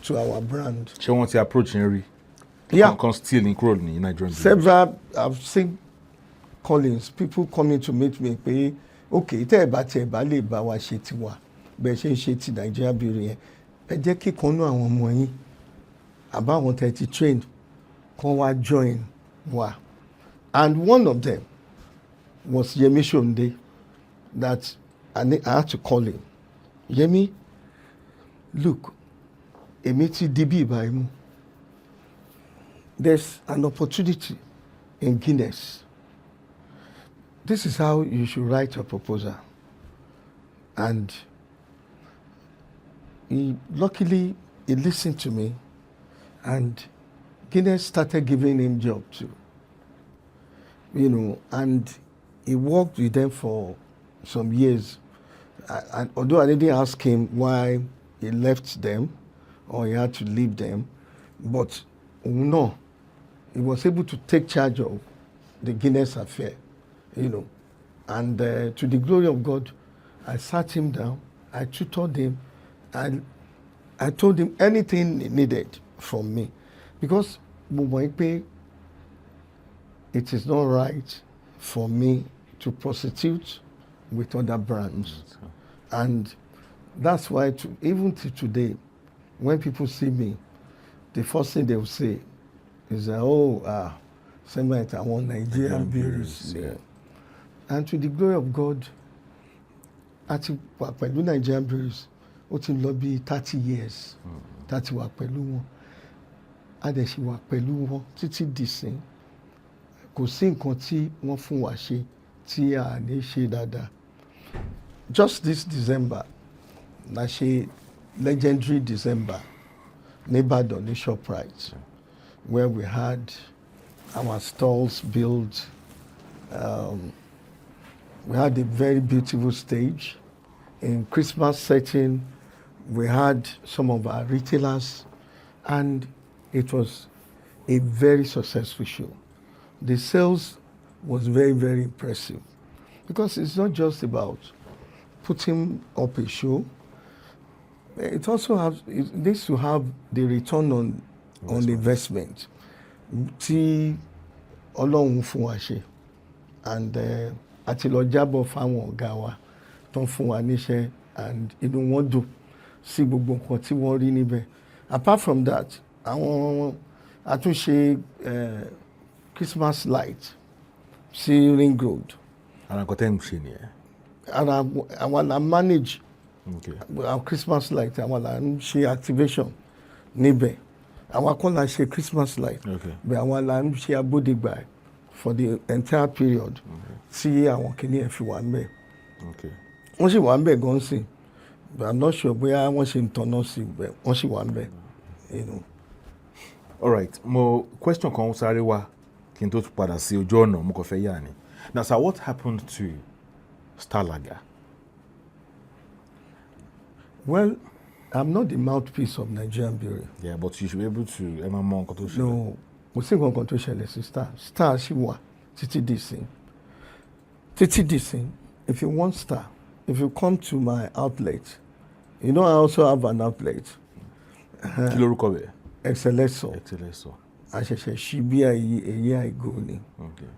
A: to our brand.
B: Ṣé wọ́n ti approach yẹn rí?
A: Yeah.
B: Kan still ní kúrò ní Nigerian.
A: Several, I've seen callings, people coming to meet me pé okay tẹ́ ẹ bá lè bá wa ṣe tiwa bẹ́ẹ̀ ṣe ń ṣe ti Nigeria brewery yẹn ẹ jẹ́ kí kan náà àwọn ọmọ yín àbáwọn tẹ́ ti train kan wá join wa. And one of them was Yemi Shonde that I had to call him. Yemi, look, èmi ti di bí ìbáyìí mú. There's an opportunity in Guinness. This is how you should write your proposal. And luckily, he listened to me and Guinness started giving him job too. You know, and he worked with them for some years. And although I didn't ask him why he left them or he had to leave them, but no, he was able to take charge of the Guinness affair, you know. And to the glory of God, I sat him down, I tutored him, and I told him anything he needed from me. Because it is not right for me to prostitute with other brands. And that's why even to today, when people see me, the first thing they will say is that, Semight, I want Nigerian beers. Yeah. And to the glory of God, àti wà pẹ̀lú Nigerian beers, ó ti lọ bí 30 years, táti wà pẹ̀lú wọn. A dẹ̀ ṣì wà pẹ̀lú wọn títí dìsín. Kò sí nǹkan tí wọ́n fún wa ṣe tí a ní ṣe dáadáa. Just this December, la ṣe legendary December ní Ìbàdàn ní ShopRite, where we had our stalls built. We had a very beautiful stage. In Christmas setting, we had some of our retailers, and it was a very successful show. The sales was very, very impressive because it's not just about putting up a show. It also needs to have the return on investment. Tí Ọlọ́run fún wa ṣe, and àti lọ jábọ̀ fáwọn ọ̀gá wa tó ń fún wa níṣẹ́, and inú wọn dùn sí gbogbo nǹkan tí wọ́n rí níbẹ̀. Apart from that, àwọn àtúnṣe Christmas light sí Ring Road.
B: Ara nǹkan tẹ́ ń ṣe nìyẹn.
A: Ara àwọn la manage our Christmas light, àwọn la ń ṣe activation níbẹ̀. Àwọn akọ́ la ṣe Christmas light, but àwọn la ń ṣe abódegbà for the entire period tí àwọn kìnìún ẹ̀ fi wà ń bẹ̀. Wọ́n sì wà ń bẹ̀ gan sí, but I'm not sure bóyá wọ́n ṣe ń tọ́nà sí, but wọ́n sì wà ń bẹ̀. You know.
B: All right, question kan sáré wá kí n tó padà sí ojú ọ̀nà mo kàn fẹ́ yà ni. Now sir, what happened to Star Lager?
A: Well, I'm not the mouthpiece of Nigerian beauty.
B: Yeah, but you should be able to.
A: No, kò sí nǹkan kan tó ṣẹlẹ̀ sí star. Star ṣì wà títí dìsín. Títí dìsín. If you want star, if you come to my outlet, you know I also have an outlet.
B: Kí lorúkọ bẹ̀?
A: Excelso.
B: Excelso.
A: Àṣẹ̀ṣẹ̀ ṣí bí a year ago ni.
B: Okay.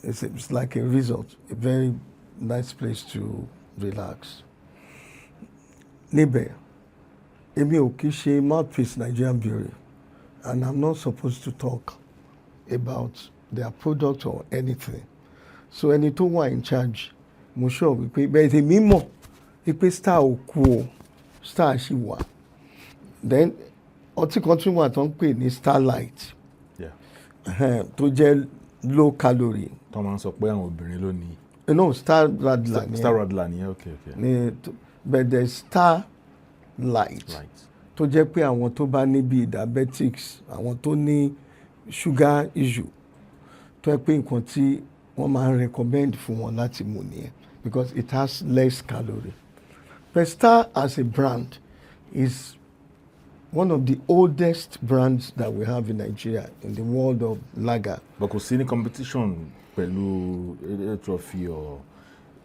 A: It's like a resort, a very nice place to relax. Níbẹ̀, èmi ò kì í ṣe mouthpiece Nigerian beauty, and I'm not supposed to talk about their product or anything. So ẹni tó wà in charge, mo sure wípé bẹ́ẹ̀ èmi mọ̀ wípé star ò kú o, star ṣì wà. Then ọtí kan tún wà tó ń pè ní Starlight.
B: Yeah.
A: Tó jẹ́ low calorie.
B: Tó máa ń sọ pé àwọn obìnrin ló ní.
A: No, Star Radler ni.
B: Star Radler ni, okay.
A: But there's Starlight. Tó jẹ́ pé àwọn tó bá ní bí diabetics, àwọn tó ní sugar issue, tó jẹ́ pé nǹkan tí wọ́n máa ń recommend fún wọn láti mu nìyẹn, because it has less calorie. But Star as a brand is one of the oldest brands that we have in Nigeria in the world of lager.
B: But kò sí ní competition pẹ̀lú trophy or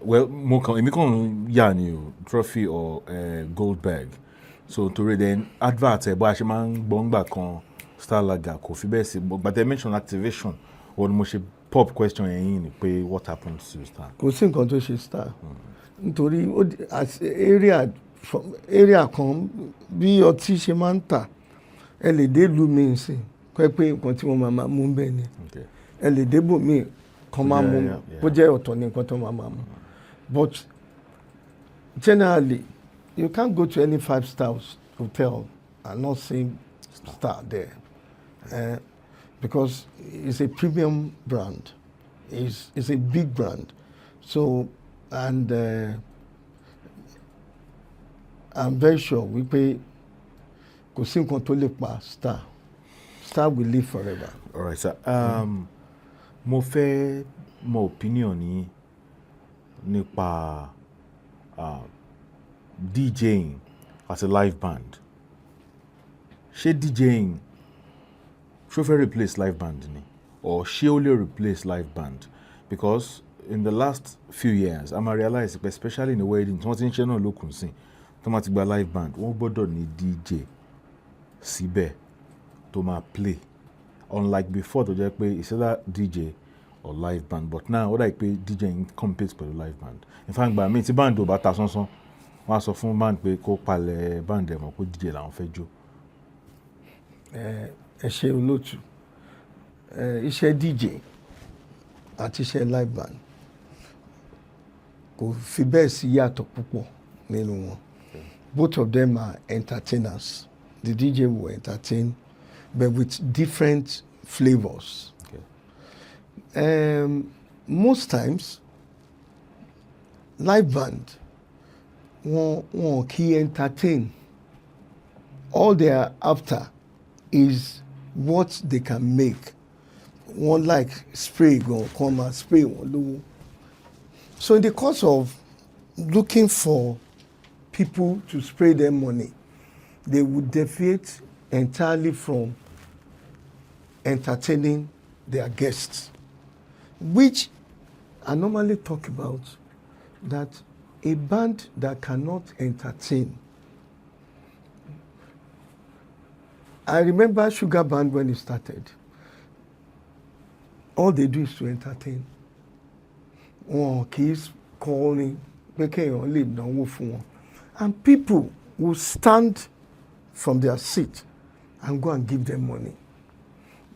B: well èmi kàn yà ni o trophy or gold bag. So torí then advert bó a ṣe máa ń gbọ́ngbà kan Star Lager kò fi bẹ́ẹ̀ sí, but they mention activation or mo ṣe pop question yẹn ni pé what happened to Star.
A: Kò sí nǹkan tó ṣe Star nítorí area kan bí ọtí ṣe máa ń tà, ẹ lè dé ìlú mi nsìn kọ́ pé nǹkan tí wọ́n máa mú bẹ́ẹ̀ ni, ẹ lè dé bòmíì kan máa mú bó jẹ́ ọ̀tọ̀ ní nǹkan tó máa mú. But generally you can't go to any 5-star hotel and not see Star there, because it's a premium brand, it's a big brand. So and I'm very sure wípé kò sí nǹkan tó lè pa Star. Star will live forever.
B: All right, sir. Mo fẹ́ mọ opinion yín nípa DJing as a live band. Ṣé DJing ṣó fẹ́ replace live band ni, or ṣé ó lè replace live band? Because in the last few years, I'm realizing, especially in the wedding, tí wọ́n ti ń ṣe náà lókun sí, tó máa ti gba live band, wọ́n gbọ́dọ̀ ní DJ síbẹ̀ tó máa play. Unlike before, tó jẹ́ pé it's either DJ or live band, but now ó dà pé DJing competes pẹ̀lú live band. In fact, gbà mí tí band ò bá ta sánsán, wọ́n á sọ fún band pé kó palẹ̀ band ẹ̀ mọ́ kó DJ làwọn fẹ́ jó.
A: Ẹ ṣe olóòtú, iṣẹ́ DJ àti iṣẹ́ live band kò fi bẹ́ẹ̀ sí yàtọ̀ púpọ̀ nínú wọn. Both of them are entertainers. The DJ will entertain, but with different flavors. Okay. Most times, live band won't key entertain. All they are after is what they can make. One like spray go come and spray one low. So in the course of looking for people to spray them money, they would deviate entirely from entertaining their guests, which I normally talk about, that a band that cannot entertain. I remember Sugar Band when it started. All they do is to entertain. Kids calling, and people will stand from their seat and go and give them money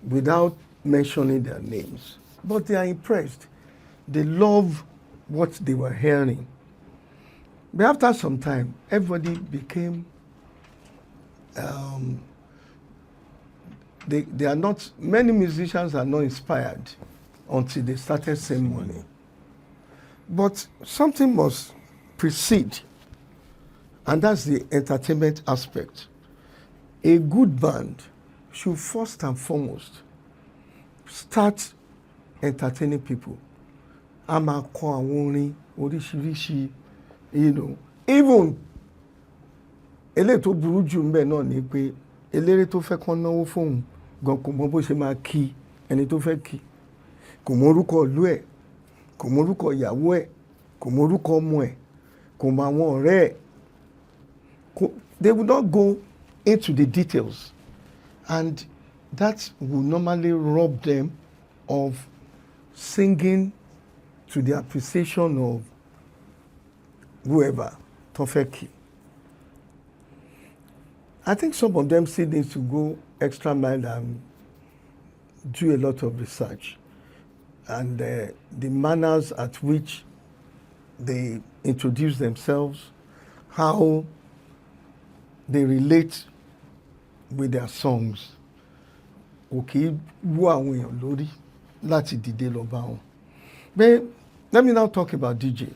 A: without mentioning their names. But they are impressed. They love what they were hearing. But after some time, everybody became, they are not, many musicians are not inspired until they started saying money. But something must precede, and that's the entertainment aspect. A good band should first and foremost start entertaining people. A máa kọ àwọn orin oríṣiríṣi, even eléyìí tó burú jù ńbẹ̀ náà ni pé eléré tó fẹ́ kán náwó fóun gan kò mọ bó ṣe máa kí ẹni tó fẹ́ kí, kò mọ orúkọ ìlú ẹ̀, kò mọ orúkọ ìyàwó ẹ̀, kò mọ orúkọ ọmọ ẹ̀, kò mọ àwọn ọ̀rẹ́ ẹ̀. They will not go into the details, and that will normally rob them of singing to the appreciation of whoever tó fẹ́ kí. I think some of them still need to go extra mile and do a lot of research, and the manners at which they introduce themselves, how they relate with their songs. Okay, wú àwọn èèyàn lórí láti dìde lọ bá wọn. But let me now talk about DJ.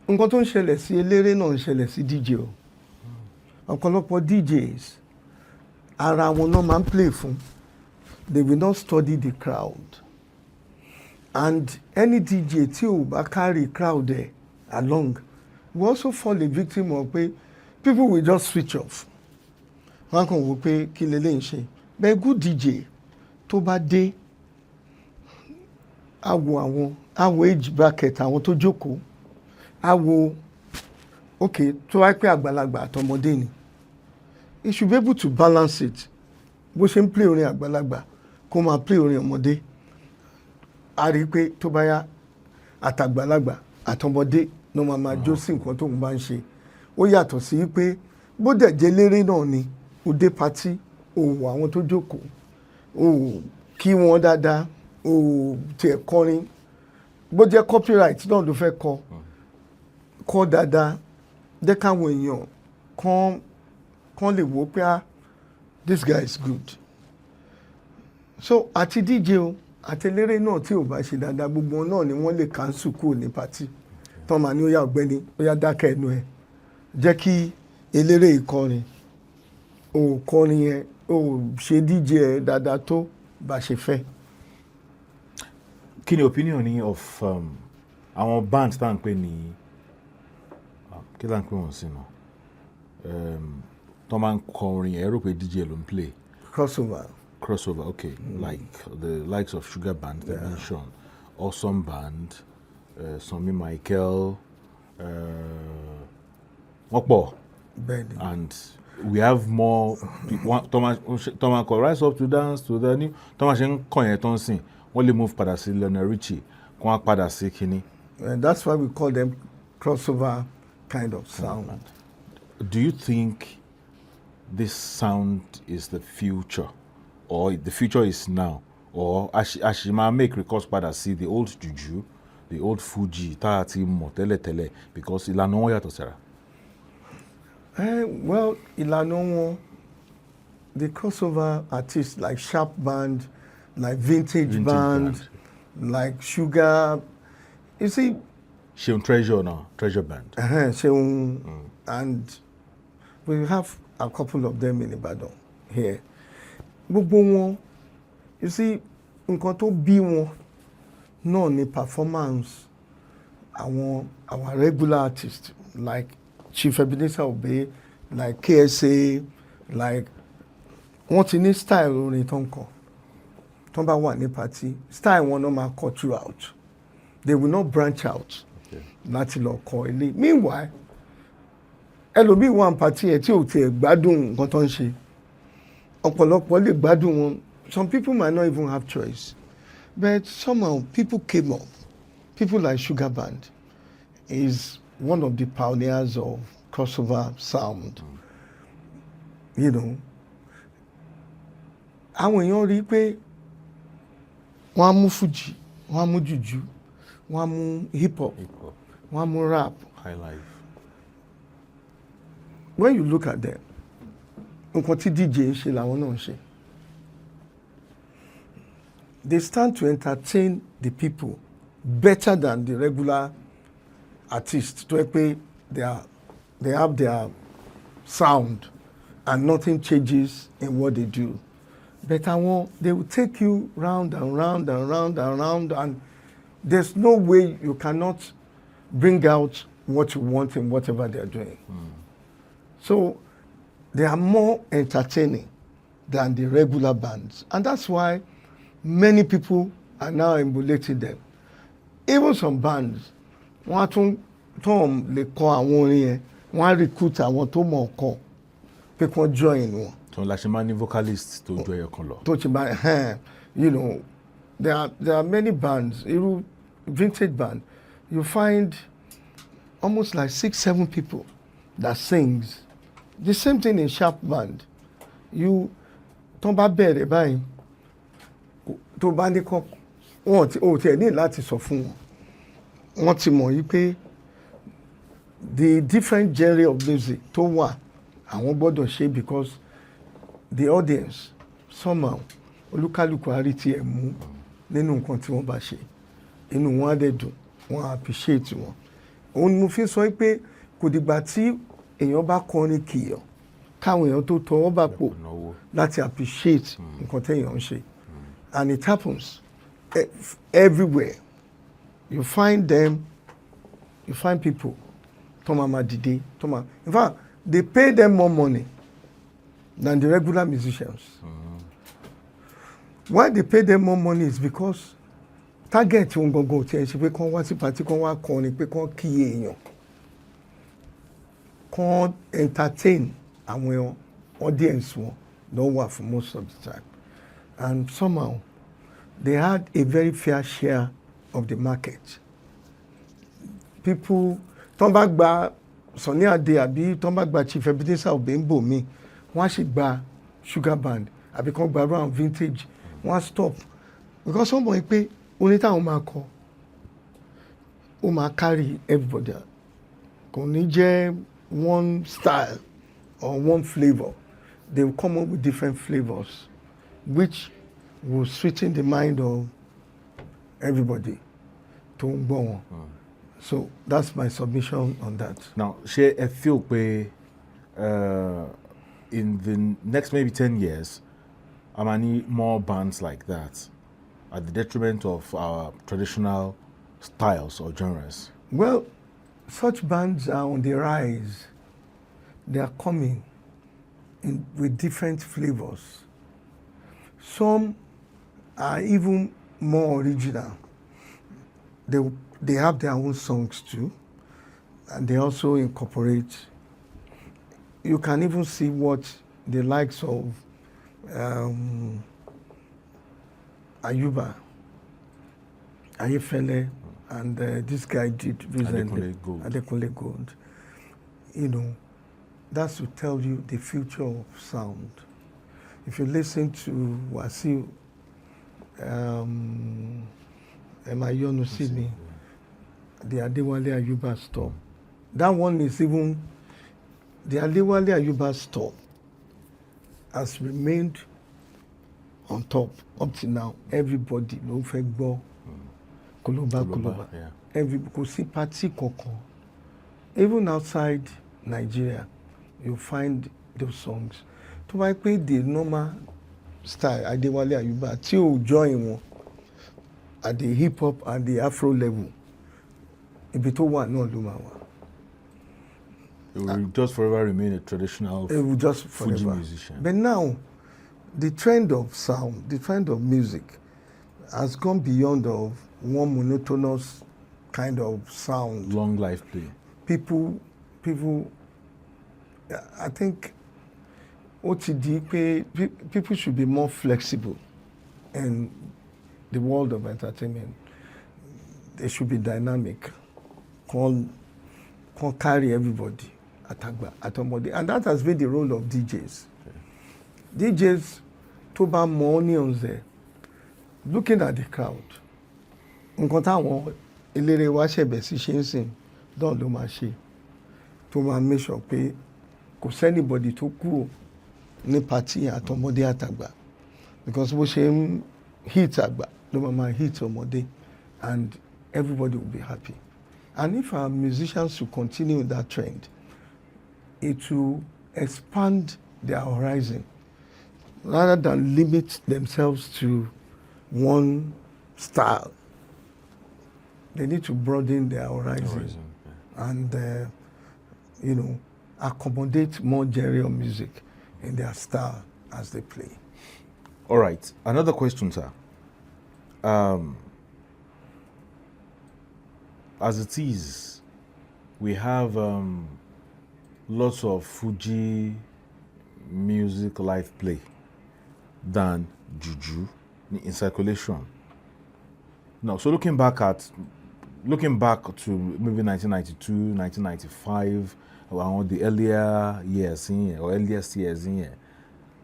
A: Nǹkan tó ń ṣẹlẹ̀ sí eléré náà ń ṣẹlẹ̀ sí DJ o. Ọ̀pọ̀lọpọ̀ DJs ara wọn náà máa ń play fún. They will not study the crowd. And any DJ tí ò bá carry crowd ẹ̀ along will also fall a victim of pé people will just switch off. Wọ́n kàn wò pé kí leléyìí ṣe. But a good DJ tó bá dé á wo age bracket àwọn tó jókòó, á wo okay tó wáyé pé àgbàlagbà àtọmọdé ni. He should be able to balance it. Bó ṣe ń play orin àgbàlagbà kó máa play orin ọmọdé. A rí i pé tó bá yá àtàgbàlagbà àtọmọdé ló máa jó sí nǹkan tóun bá ń ṣe. Ó yàtọ̀ sí pé bó dẹ̀ jẹ́ eléré náà ni ó dé party ó wo àwọn tó jókòó ó kí wọn dáadáa ó tiẹ̀ kọrin bó jẹ́ copyright náà ló fẹ́ kọ dáadáa jẹ́ káwọn èèyàn kan lè wò pé this guy is good. So àti DJ o àti eléré náà tí ò bá ṣe dáadáa gbogbo náà ni wọ́n lè cancel kúrò ní party tọ́ ma ní ó yá ọ̀gbẹ́ni ó yá dákẹ́ ẹnu ẹ̀ jẹ́ kí eléré ìkọrin ò kọrin yẹn ò ṣe DJ ẹ̀ dáadáa tó bá ṣe fẹ́.
B: Kí ni opinion ni of àwọn band tá à ń pè ní kí là ń pè wọ́n sí náà tó máa ń kọrin ẹ̀ rò pé DJ ló ń play. Crossover, okay. Like the likes of Sugar Band, they mentioned, Awesome Band, Sami Michael, Mokbo. And we have more Thomas Rise Up to Dance to the new Thomas Koye Tonsin, only move Padasi Lionel Richie, Kwa Padasi Kini.
A: And that's why we call them crossover kind of sound.
B: Do you think this sound is the future? Or the future is now, or Ashima make recourse padà sí the old Juju, the old Fuji, tá a ti mọ̀ tẹ́lẹ̀tẹ́lẹ̀, because ìlànà wọn yàtọ̀ síra.
A: Well, ìlànà wọn, the crossover artists like Sharp Band, like Vintage Band, like Sugar, you see.
B: Seun Treasure now, Treasure Band.
A: Seun, and we have a couple of them in Ibadan here. Gbogbo wọn, you see, nǹkan tó bí wọn náà ni performance our regular artists like Chief Ebenezer Obey, like KSA, like wọ́n ti ní style orin tó ń kọ tó ń bá wà ní party style wọn náà máa kọ throughout. They will not branch out láti lọ kọ ilé. Meanwhile, ẹlòmíì wà ní party ẹ̀ tí ò tiẹ̀ gbádùn nǹkan tó ń ṣe. Ọ̀pọ̀lọpọ̀ lè gbádùn wọn. Some people might not even have choice. But somehow people came up. People like Sugar Band is one of the pioneers of crossover sound. You know. Àwọn èèyàn rí pé wọ́n á mú Fuji, wọ́n á mú Juju, wọ́n á mú hip hop, wọ́n á mú rap.
B: High life.
A: When you look at them, nǹkan tí DJ ń ṣe làwọn náà ń ṣe. They stand to entertain the people better than the regular artists. To pay they have their sound and nothing changes in what they do. But they will take you round and round and round and round, and there's no way you cannot bring out what you want in whatever they're doing. So they are more entertaining than the regular bands. And that's why many people are now emulating them. Even some bands, wọ́n á tún tán lè kọ àwọn orin yẹn, wọ́n á recruit àwọn tó mọ̀ kọ pé kí wọ́n join wọn.
B: So la ṣe máa ní vocalist tó jọ ẹyọ kan lọ.
A: Tó ti máa there are many bands, irú vintage band, you find almost like 6-7 people that sings. The same thing in sharp band. Tó bá bẹ̀rẹ̀ báyìí, tó bá ní kọ́, ò tiẹ̀ ní láti sọ fún wọn. Wọ́n ti mọ̀ yí pé the different genre of music tó wà, àwọn gbọ́dọ̀ ṣe because the audience somehow olúkálùkù á rí tiẹ̀ mú nínú nǹkan tí wọ́n bá ṣe. Inú wọn á dẹ̀ dùn, wọ́n á appreciate wọn. Òun ni mo fi sọ pé kò dìgbà tí èèyàn bá kọrin kìyàn káwọn èèyàn tó tọwọ́ bá pò láti appreciate nǹkan téèyàn ń ṣe. And it happens everywhere. You find people tó máa dìde, in fact they pay them more money than the regular musicians. Why they pay them more money is because target wọn gangan tí ẹ ṣe pé kán wá sí party kán wá kọrin pé kán kí èèyàn, kán entertain àwọn audience wọn ló wà for most of the time. And somehow they had a very fair share of the market. People tó bá gba Sunny Adé àbí tó bá gba Chief Ebenezer Obey mi, wọ́n á sì gba Sugar Band àbí kán gba round vintage, wọ́n á stop because wọ́n mọ̀ pé orin táwọn máa kọ ó máa carry everybody. Kò ní jẹ́ one style or one flavour. They will come up with different flavours which will sweeten the mind of everybody tó ń gbọ́ wọn. So that's my submission on that.
B: Now, ṣé ẹ feel pé in the next maybe 10 years, I might need more bands like that at the detriment of our traditional styles or genres?
A: Well, such bands are on the rise. They are coming with different flavors. Some are even more original. They have their own songs too, and they also incorporate. You can even see what the likes of Ayuba, Ayefele, and this guy did recently, Adekunle Gold. That's to tell you the future of sound. If you listen to Wasiu, Emayonu Simi, the Adewale Ayuba store, that one is even, the Adewale Ayuba store has remained on top up to now. Everybody ló fẹ́ gbọ́ koloba. Kò sí party kankan. Even outside Nigeria, you find those songs. To bá pé the normal style Adewale Ayuba tí ó join wọn at the hip hop and the Afro level, ibi tó wà náà ló máa wà.
B: It will just forever remain a traditional Fuji musician.
A: But now, the trend of sound, the trend of music has gone beyond of one monotonous kind of sound.
B: Long life play.
A: People, I think people should be more flexible in the world of entertainment. They should be dynamic. Can't carry everybody. And that has been the role of DJs. Okay. DJs, tó bá mọ onions there, looking at the crowd. Nǹkan táwọn eléré wa ṣẹ̀bẹ̀ sí ṣe ń sìn, dán ló máa ṣe. Tó máa make sure pé kò sẹ́nibọ̀dì tó kúrò ní party àtọmọdé àtàgbà. Because bó ṣe ń hit àgbà ló máa hit ọmọdé, and everybody will be happy. And if our musicians should continue that trend, it will expand their horizon rather than limit themselves to one style. They need to broaden their horizon. And, accommodate more genre of music in their style as they play.
B: All right. Another question, sir. As it is, we have lots of Fuji music live play than Juju in circulation. Now, so looking back to maybe 1992, 1995, around the earlier years in here, or earliest years in here,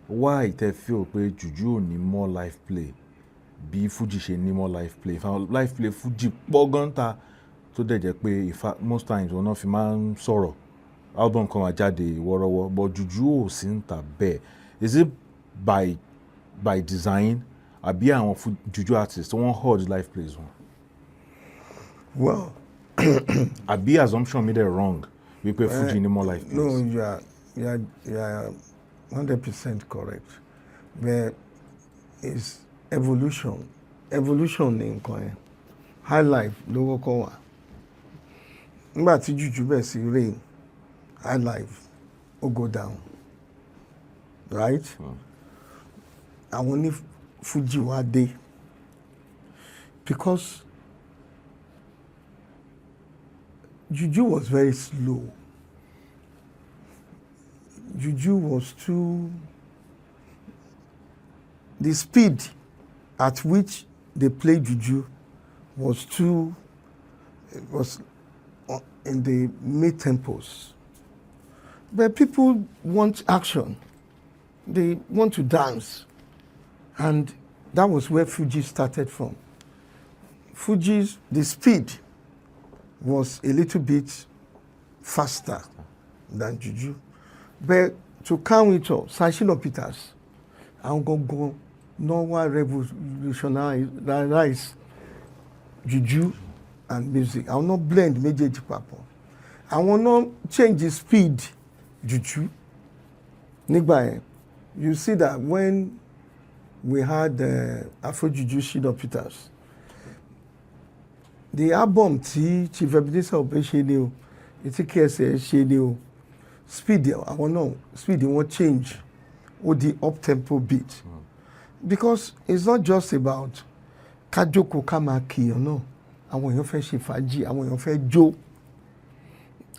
B: why it feel pé Juju need more live play, bí Fuji ṣe ní more live play. Live play Fuji pọ̀ gan ta tó dẹ̀ jẹ́ pé in fact most times wọn náà fi máa ń sọ̀rọ̀ album kan wá jáde wọ́rọ́wọ́, but Juju ò sí ń tà bẹ́ẹ̀. Is it by design àbí àwọn Juju artists wọ́n hold live plays wọn?
A: Well,
B: àbí assumption mi dẹ̀ wrong wípé Fuji ní more live plays?
A: No, you are 100% correct. There is evolution ní nǹkan yẹn. High life ló kọ́kọ́ wà. Nígbà tí Juju bẹ̀ sí reign, high life ó go down, right? Àwọn ní Fuji wá dé because Juju was very slow. Juju was the speed at which they played Juju was in the mid tempos. But people want action. They want to dance. And that was where Fuji started from. The speed was a little bit faster than Juju. But to count it all, Sashino Peters, I'm going to revolutionize Juju and music. I will not blend méjèèjì papọ̀. I will not change the speed Juju. Nígbà yẹn, you see that when we had Afro Juju Shino Peters, the album tí Chief Ebenezer Obey ṣe ni o, tí KSA ṣe ni o, speed won't change with the up-tempo beat. Because it's not just about kájókòó ká máa kìyàn náà. Àwọn èèyàn fẹ́ ṣe fàájì, àwọn èèyàn fẹ́ jó.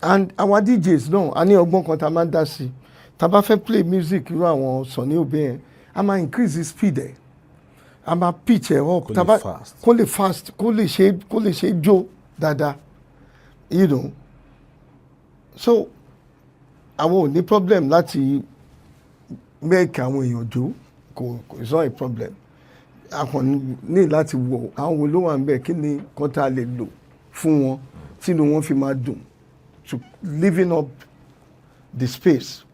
A: And our DJs náà, a ní ọgbọ́n kan tá a máa ń dá sí. Tá a bá fẹ́ play music irú àwọn Sunny Obey yẹn, a máa increase the speed ẹ̀. A máa pitch ẹ̀ up. Kó lè fast, kó lè ṣe jó dáadáa. You know. So, àwọn ò ní problem láti make àwọn èèyàn jó. It's not a problem. A kàn ní láti wò àwọn wo ló wà níbẹ̀, kí ni kan tá a lè lò fún wọn tínú wọn fi máa dùn to living up the space.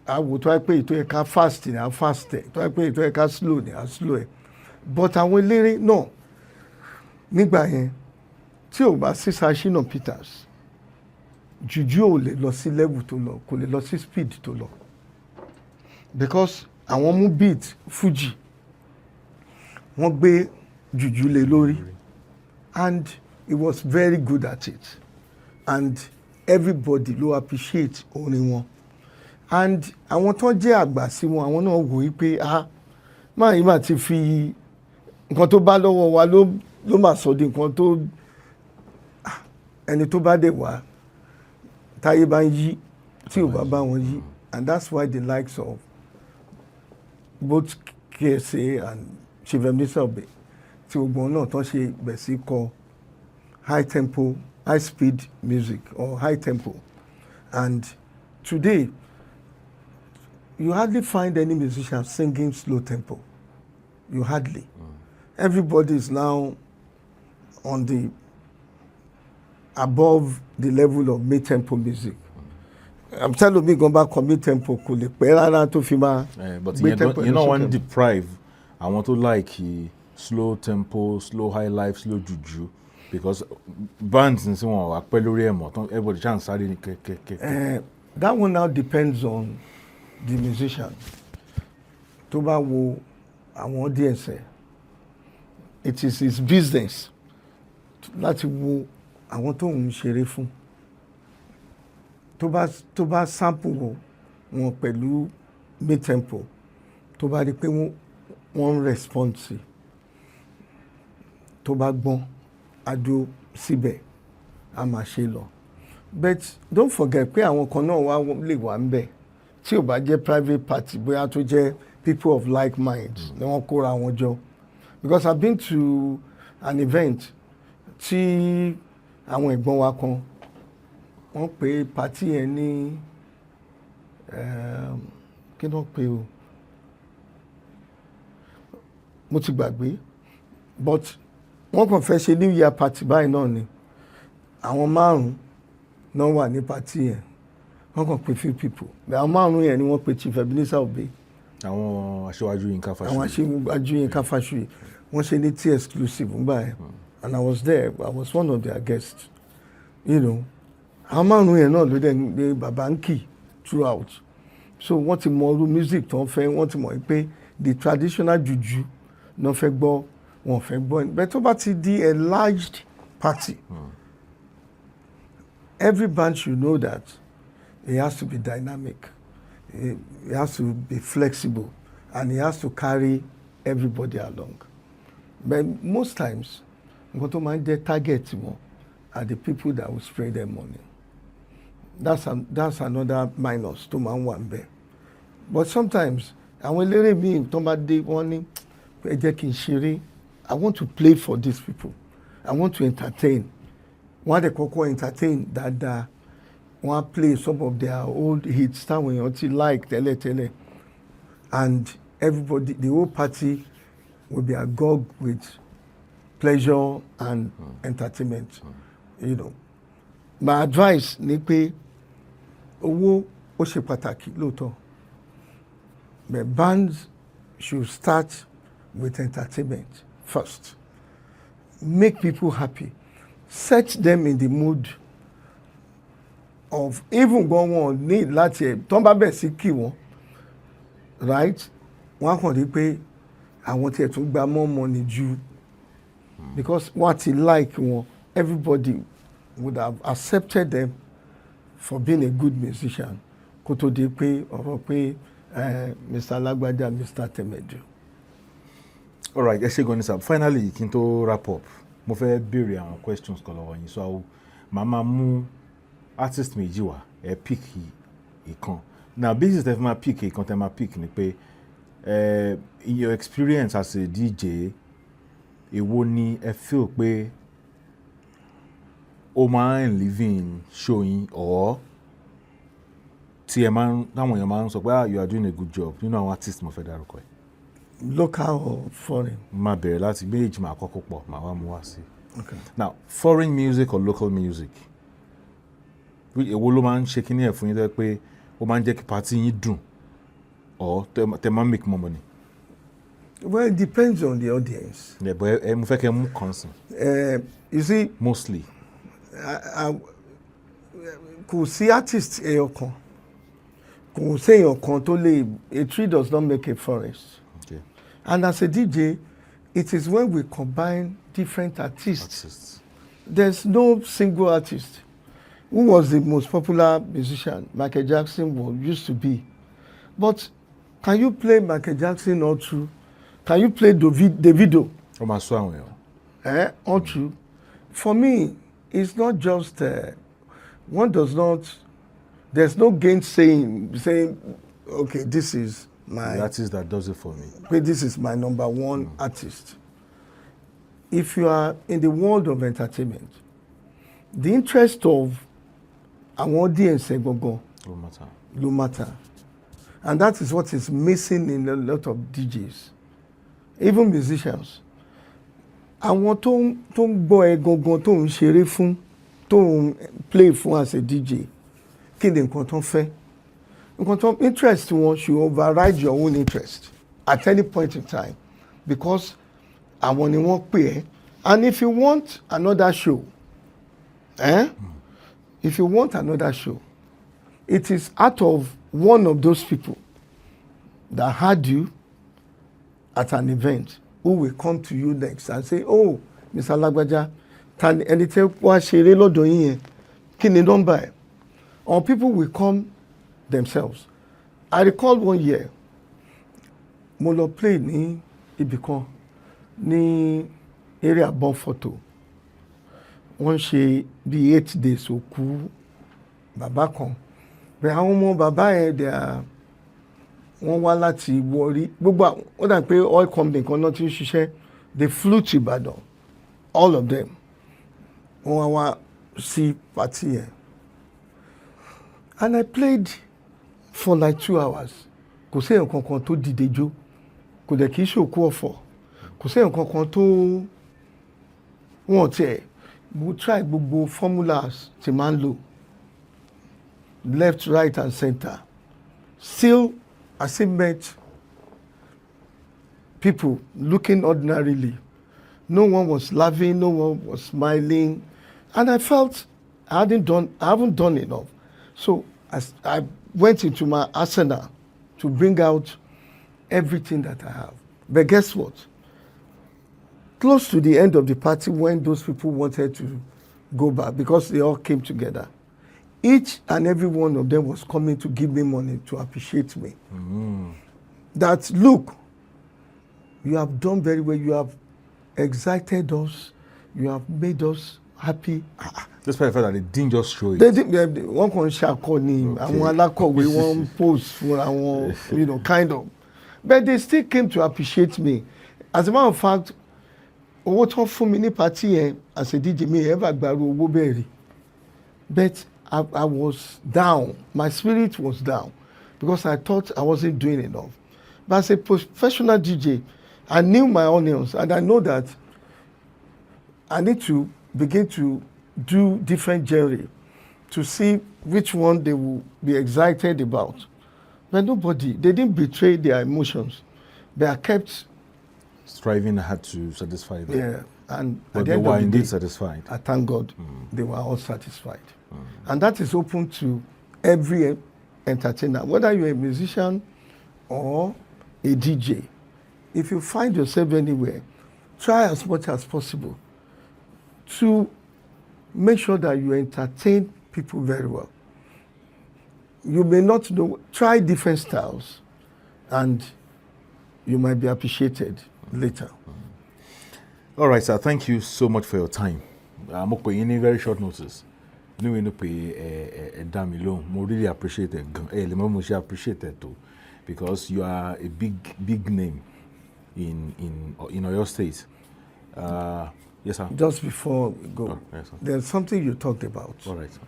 A: Àwò tó wáyé pé ètò ẹ̀ka fast ni à fast ẹ̀, tó wáyé pé ètò ẹ̀ka slow ni à slow ẹ̀. But àwọn eléré náà nígbà yẹn tí ò bá sí Shino Peters, Juju ò lè lọ sí level tó lọ, kò lè lọ sí speed tó lọ. Because àwọn mú beat Fuji, wọ́n gbé Juju lé lórí, and he was very good at it, and everybody ló appreciate orin wọn. And àwọn tó jẹ́ àgbà sí wọn, àwọn náà wò ó pé máa yìí máa ti fi nǹkan tó bá lọ́wọ́ wa ló máa sọ di nǹkan tó ẹni tó bá dé wá táyé bá ń yí tí ò bá bá wọn yí. And that's why the likes of both KSA and Chief Ebenezer Obey tí gbogbo náà tán ṣe bẹ̀ sí kọ high tempo, high speed music or high tempo. And today, you hardly find any musician singing slow tempo. You hardly. Everybody is now on the above the level of mid-tempo music. I'm telling me going back to mid-tempo kò lè pẹ́ rárá tó fi máa.
B: But you don't want to deprive àwọn tó like slow tempo, slow high life, slow Juju, because bands in some wà pẹ́ lórí ẹ̀mọ́ tán everybody chance sáré ní kẹ́kẹ́kẹ́.
A: That one now depends on the musician. Tó bá wo àwọn audience ẹ̀, it is his business láti wo àwọn tó ń ṣeré fún. tó bá sample wọn pẹ̀lú mid tempo tó bá rí pé wọ́n respond sí tó bá gbọ́n adó síbẹ̀ a máa ṣe lọ but don't forget pé àwọn kan náà lè wà ń bẹ̀ tí ò bá jẹ́ private party bóyá tó jẹ́ people of like mind ni wọ́n kóra wọn jọ because I've been to an event tí àwọn ẹ̀gbọ́n wa kan wọ́n pè party yẹn ní kí ló ń pè o mo ti gbàgbé but wọ́n kàn fẹ́ ṣe new year party báyìí náà ni àwọn 5 náà wà ní party yẹn wọ́n kàn pè few people àwọn 5 yẹn ni wọ́n pè Chief Ebenezer Obey
B: àwọn aṣíwájú Yínká Fásùyì
A: àwọn aṣíwájú Yínká Fásùyì wọ́n ṣe ní tea exclusive ńgbà yẹn and I was there I was one of their guests you know àwọn 5 yẹn náà ló dẹ̀ ní bàbá ń kì throughout so wọ́n ti mọ irú music tó ń fẹ́ wọ́n ti mọ̀ pé the traditional juju náà fẹ́ gbọ́ wọn fẹ́ gbọ́ bẹ́ẹ̀ tó bá ti di a large party every band should know that it has to be dynamic it has to be flexible and it has to carry everybody along but most times nǹkan tó máa ń jẹ́ target wọn are the people that will spray their money that's another minus tó máa ń wà níbẹ̀ but sometimes àwọn eléré míì tó bá dé wọ́n ní ẹ jẹ́ kí n ṣeré I want to play for these people I want to entertain wọ́n á dẹ̀ kọ́kọ́ entertain dáadáa wọ́n á play some of their old hits táwọn èèyàn ti like tẹ́lẹ̀tẹ́lẹ̀ and everybody the whole party will be agog with pleasure and entertainment you know my advice ni pé owó ó ṣe pàtàkì lóòótọ́ but bands should start with entertainment first make people happy set them in the mood of even gan wọn ní láti ẹ̀ tó ń bá bẹ̀ sí kí wọn right wọ́n á kàn rí pé àwọn tí ẹ̀ tún gba more money ju because wọ́n á ti like wọn everybody would have accepted them for being a good musician kó tó di pé ọ̀rọ̀ pé Mr. Lágbájá Mr. Tẹ̀mẹ̀dù.
B: All right, ẹ ṣé gan ni sir. Finally kí n tó wrap up mo fẹ́ béèrè àwọn questions kan lọ́wọ́ yín so màá máa mú artist méjì wá ẹ pick ìkan now basis tẹ́ fi máa pick ìkan tẹ́ máa pick ni pé in your experience as a DJ èwo ni ẹ feel pé ó máa ń living showing or tí ẹ máa ń táwọn èèyàn máa ń sọ pé you are doing a good job nínú àwọn artist mo fẹ́ dárúkọ ẹ.
A: Local or foreign?
B: máa bẹ̀rẹ̀ láti méjì máa kọ́kọ́ pọ̀ máa wá mú wá sí.
A: Okay.
B: Now foreign music or local music èwo ló máa ń ṣe kíní ẹ̀ fún yín tó yẹ pé ó máa ń jẹ́ kí party yín dùn or tẹ máa ń make more money.
A: Well, it depends on the audience.
B: Yeah, but mo fẹ́ kẹ́ mú concern.
A: You see,
B: mostly.
A: Kò sí artist ẹyọ kan kò sí èèyàn kan tó lè a tree does not make a forest.
B: Okay.
A: And as a DJ, it is when we combine different artists. There's no single artist. Who was the most popular musician? Michael Jackson used to be. But can you play Michael Jackson all through? Can you play Davido?
B: Ó máa sọ àwọn èèyàn.
A: All through? For me, it's not just one does not. There's no gainsaying saying, okay, this is my
B: the artist that does it for me.
A: Okay, this is my number one artist. If you are in the world of entertainment, the interest of an audience no matter. And that is what is missing in a lot of DJs, even musicians. Àwọn tó ń gbọ́ ẹ gangan tó ń ṣeré fún tó ń play fún as a DJ kí ni nǹkan tó ń fẹ́ nǹkan tó interest wọn should override your own interest at any point in time because àwọn ni wọ́n pè ẹ́ and if you want another show if you want another show it is out of one of those people that had you at an event who will come to you next and say, oh, Mr. Lágbájá, ẹni tẹ́ wá ṣeré lọ́dọ̀ yín yẹn, kí ni nọ́mbà ẹ̀? or people will come themselves. I recall one year, mo lọ play ní ibìkan ní area Bon Photo. Wọ́n ṣe bí 8 days òkú bàbá kan. Bẹ́ẹ̀ àwọn ọmọ bàbá yẹn wọ́n wá láti Warri. Gbogbo ó dà pé oil company kan náà ti ń ṣiṣẹ́. They flew to Ibadan, all of them. Wọ́n wá sí party yẹn. And I played for like 2 hours. Kò sí nǹkan kan tó dìde jó. Kò dẹ̀ kí í ṣòkú ọ̀fọ̀. Kò sí nǹkan kan tó wọ́n tiẹ̀. Mo try gbogbo formulas tí máa ń lò. Left, right and center. Still, I still met people looking ordinarily. No one was laughing, no one was smiling. And I felt I haven't done enough. So I went into my arsenal to bring out everything that I have. But guess what? Close to the end of the party, when those people wanted to go back, because they all came together, each and every one of them was coming to give me money to appreciate me. That, look, you have done very well. You have excited us. You have made us happy.
B: Despite the fact that they didn't just show it.
A: They didn't. One can ṣakọ ni àwọn alákọ̀wé one post for àwọn kind of. But they still came to appreciate me. As a matter of fact, owó tó fún mi ní party yẹn as a DJ mi ever gbaru owó bẹ́ẹ̀ rí. But I was down. My spirit was down because I thought I wasn't doing enough. But as a professional DJ, I knew my onions, and I know that I need to begin to do different genre to see which one they will be excited about. But they didn't betray their emotions. They kept
B: striving hard to satisfy them.
A: Yeah, and
B: but they were indeed satisfied.
A: I thank God they were all satisfied. And that is open to every entertainer, whether you're a musician or a DJ. If you find yourself anywhere, try as much as possible to make sure that you entertain people very well. You may not know, try different styles, and you might be appreciated later.
B: All right, sir. Thank you so much for your time. I'm in very short notice. No, we no pay a damn loan. More really appreciate it. I appreciate it too, because you are a big name in your state. Yes, sir.
A: Just before we go,
B: yes,
A: there's something you talked about.
B: All right, sir.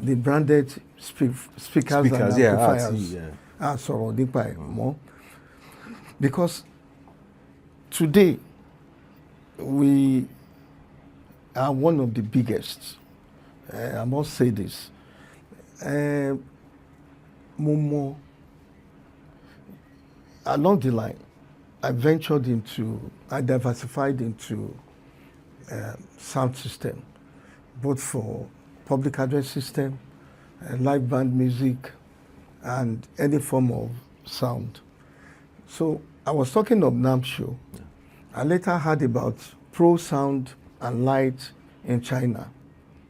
A: The branded speakers and amplifiers.
B: Yeah.
A: More. Because today we are one of the biggest. I must say this. Momo, along the line, I diversified into sound system, both for public address system, live band music, and any form of sound. So I was talking of NAMP show. Yeah. I later heard about Pro Sound and Light in China,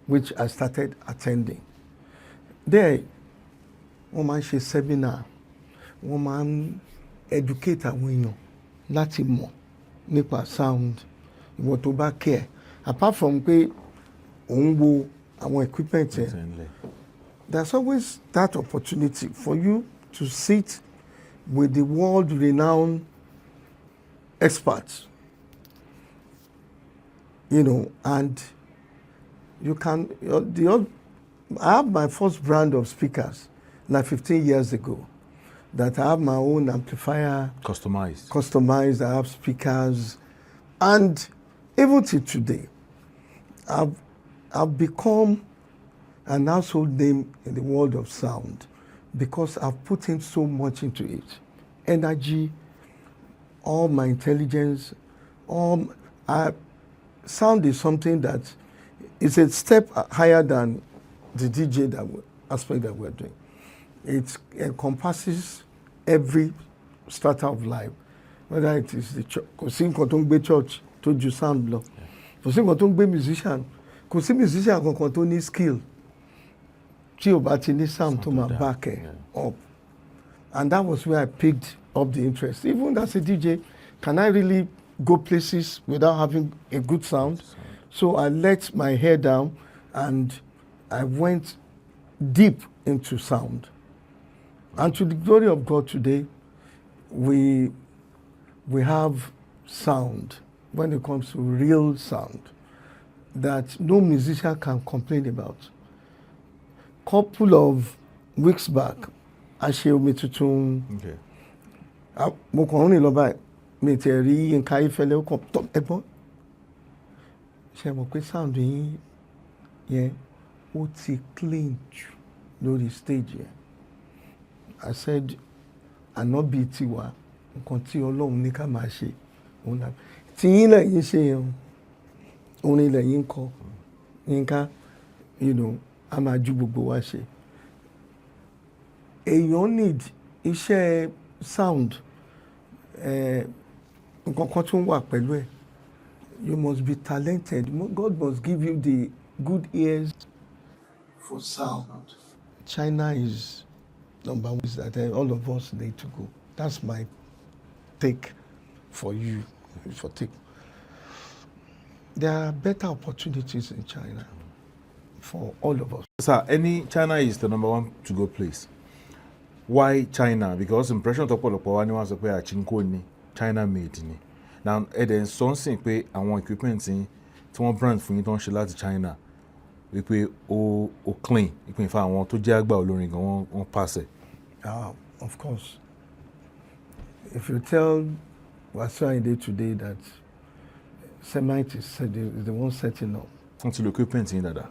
A: which I started attending. There, wọ́n máa ń ṣe seminar, wọ́n máa ń educate àwọn èèyàn láti mọ̀ nípa sound, ìwọ tó bá care. Apart from pé òun wo àwọn equipment yẹn, there's always that opportunity for you to sit with the world-renowned experts, and you can. I have my first brand of speakers like 15 years ago. That I have my own amplifier, customized. I have speakers, and even till today, I've become an household name in the world of sound because I've put in so much into it. Energy, all my intelligence, sound is something that is a step higher than the DJ aspect that we're doing. It encompasses every strata of life, whether it is the church, kò sí nǹkan tó ń gbé church tó ju sound lọ, kò sí nǹkan tó ń gbé musician, kò sí musician kankan tó ní skill tí o bá ti ní sound tó máa
B: to
A: back
B: that,
A: ẹ up. And that was where I picked up the interest. Even as a DJ, can I really go places without having a good sound? So I let my hair down and I went deep into sound. And to the glory of God today, we have sound when it comes to real sound that no musician can complain about. Couple of weeks back, a ṣe omi tuntun.
B: Okay.
A: Mo kàn ń rìn lọ báyìí, mi tẹ̀ rí Yínká Ayéfẹ́lẹ́ ó kàn tọ́ ẹ̀gbọ́n. Ṣé mọ̀ pé sound yẹn ó ti clean jù lórí stage yẹn. I said, ànábì tiwa, nǹkan tí Ọlọ́run ní ká máa ṣe. Tí yín lẹ́yìn ṣe yẹn, orin lẹ́yìn kọ, Yínká, a máa ju gbogbo wa ṣe. Èèyàn need iṣẹ́ sound, nǹkan kan tún wà pẹ̀lú ẹ̀. You must be talented. God must give you the good ears for sound. China is number one that all of us need to go. That's my take for you. There are better opportunities in China for all of us.
B: Sir, China is the number one to go place. Why China? Because impression to pọ̀lọpọ̀ wa ni wọ́n sọ pé àchínkó ni, China made ni. Now ẹ̀dẹ̀ sọ́nsìn pé àwọn equipment tí wọ́n brand fún yín tó ń ṣe láti China wípé ó clean, ìpín ìfà àwọn tó jẹ́ àgbà olórin gan wọ́n pass ẹ̀.
A: Of course. If you tell Wasiu Ayinde today that Semight is the one setting up.
B: Wọ́n ti lo equipment yín dáadáa.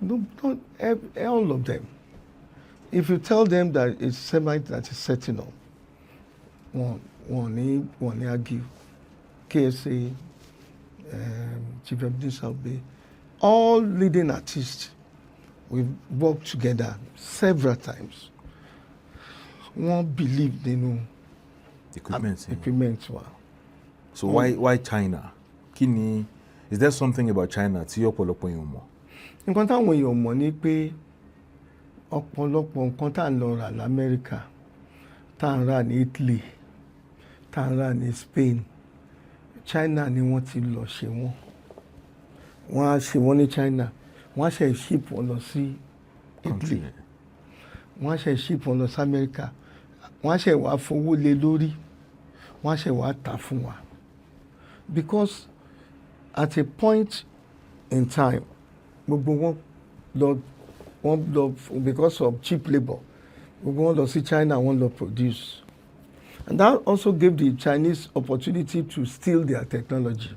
A: No, not all of them. If you tell them that it's Semight that is setting up, one argue. KSA, Chief Ebenezer Obey, all leading artists, we've worked together several times. One believed equipment.
B: So why China? Is there something about China tí ọ̀pọ̀lọpọ̀ èèyàn mọ̀?
A: Nǹkan táwọn èèyàn mọ̀ ni pé ọ̀pọ̀lọpọ̀ nǹkan tá à ń lọ rà l'Amẹ́ríkà, tá à ń rà ní Italy, tá à ń rà ní Spain, China ni wọ́n ti lọ ṣe wọ́n. Wọ́n á ṣe wọ́n ní China, wọ́n á ṣe ship wọn lọ sí Italy, wọ́n á ṣe ship wọn lọ sí Amẹ́ríkà, wọ́n á ṣe wá fowó lé lórí, wọ́n á ṣe wá tà fún wa. Because at a point in time, gbogbo wọn lọ because of cheap labour, gbogbo wọn lọ sí China, wọ́n lọ produce. And that also gave the Chinese opportunity to steal their technology.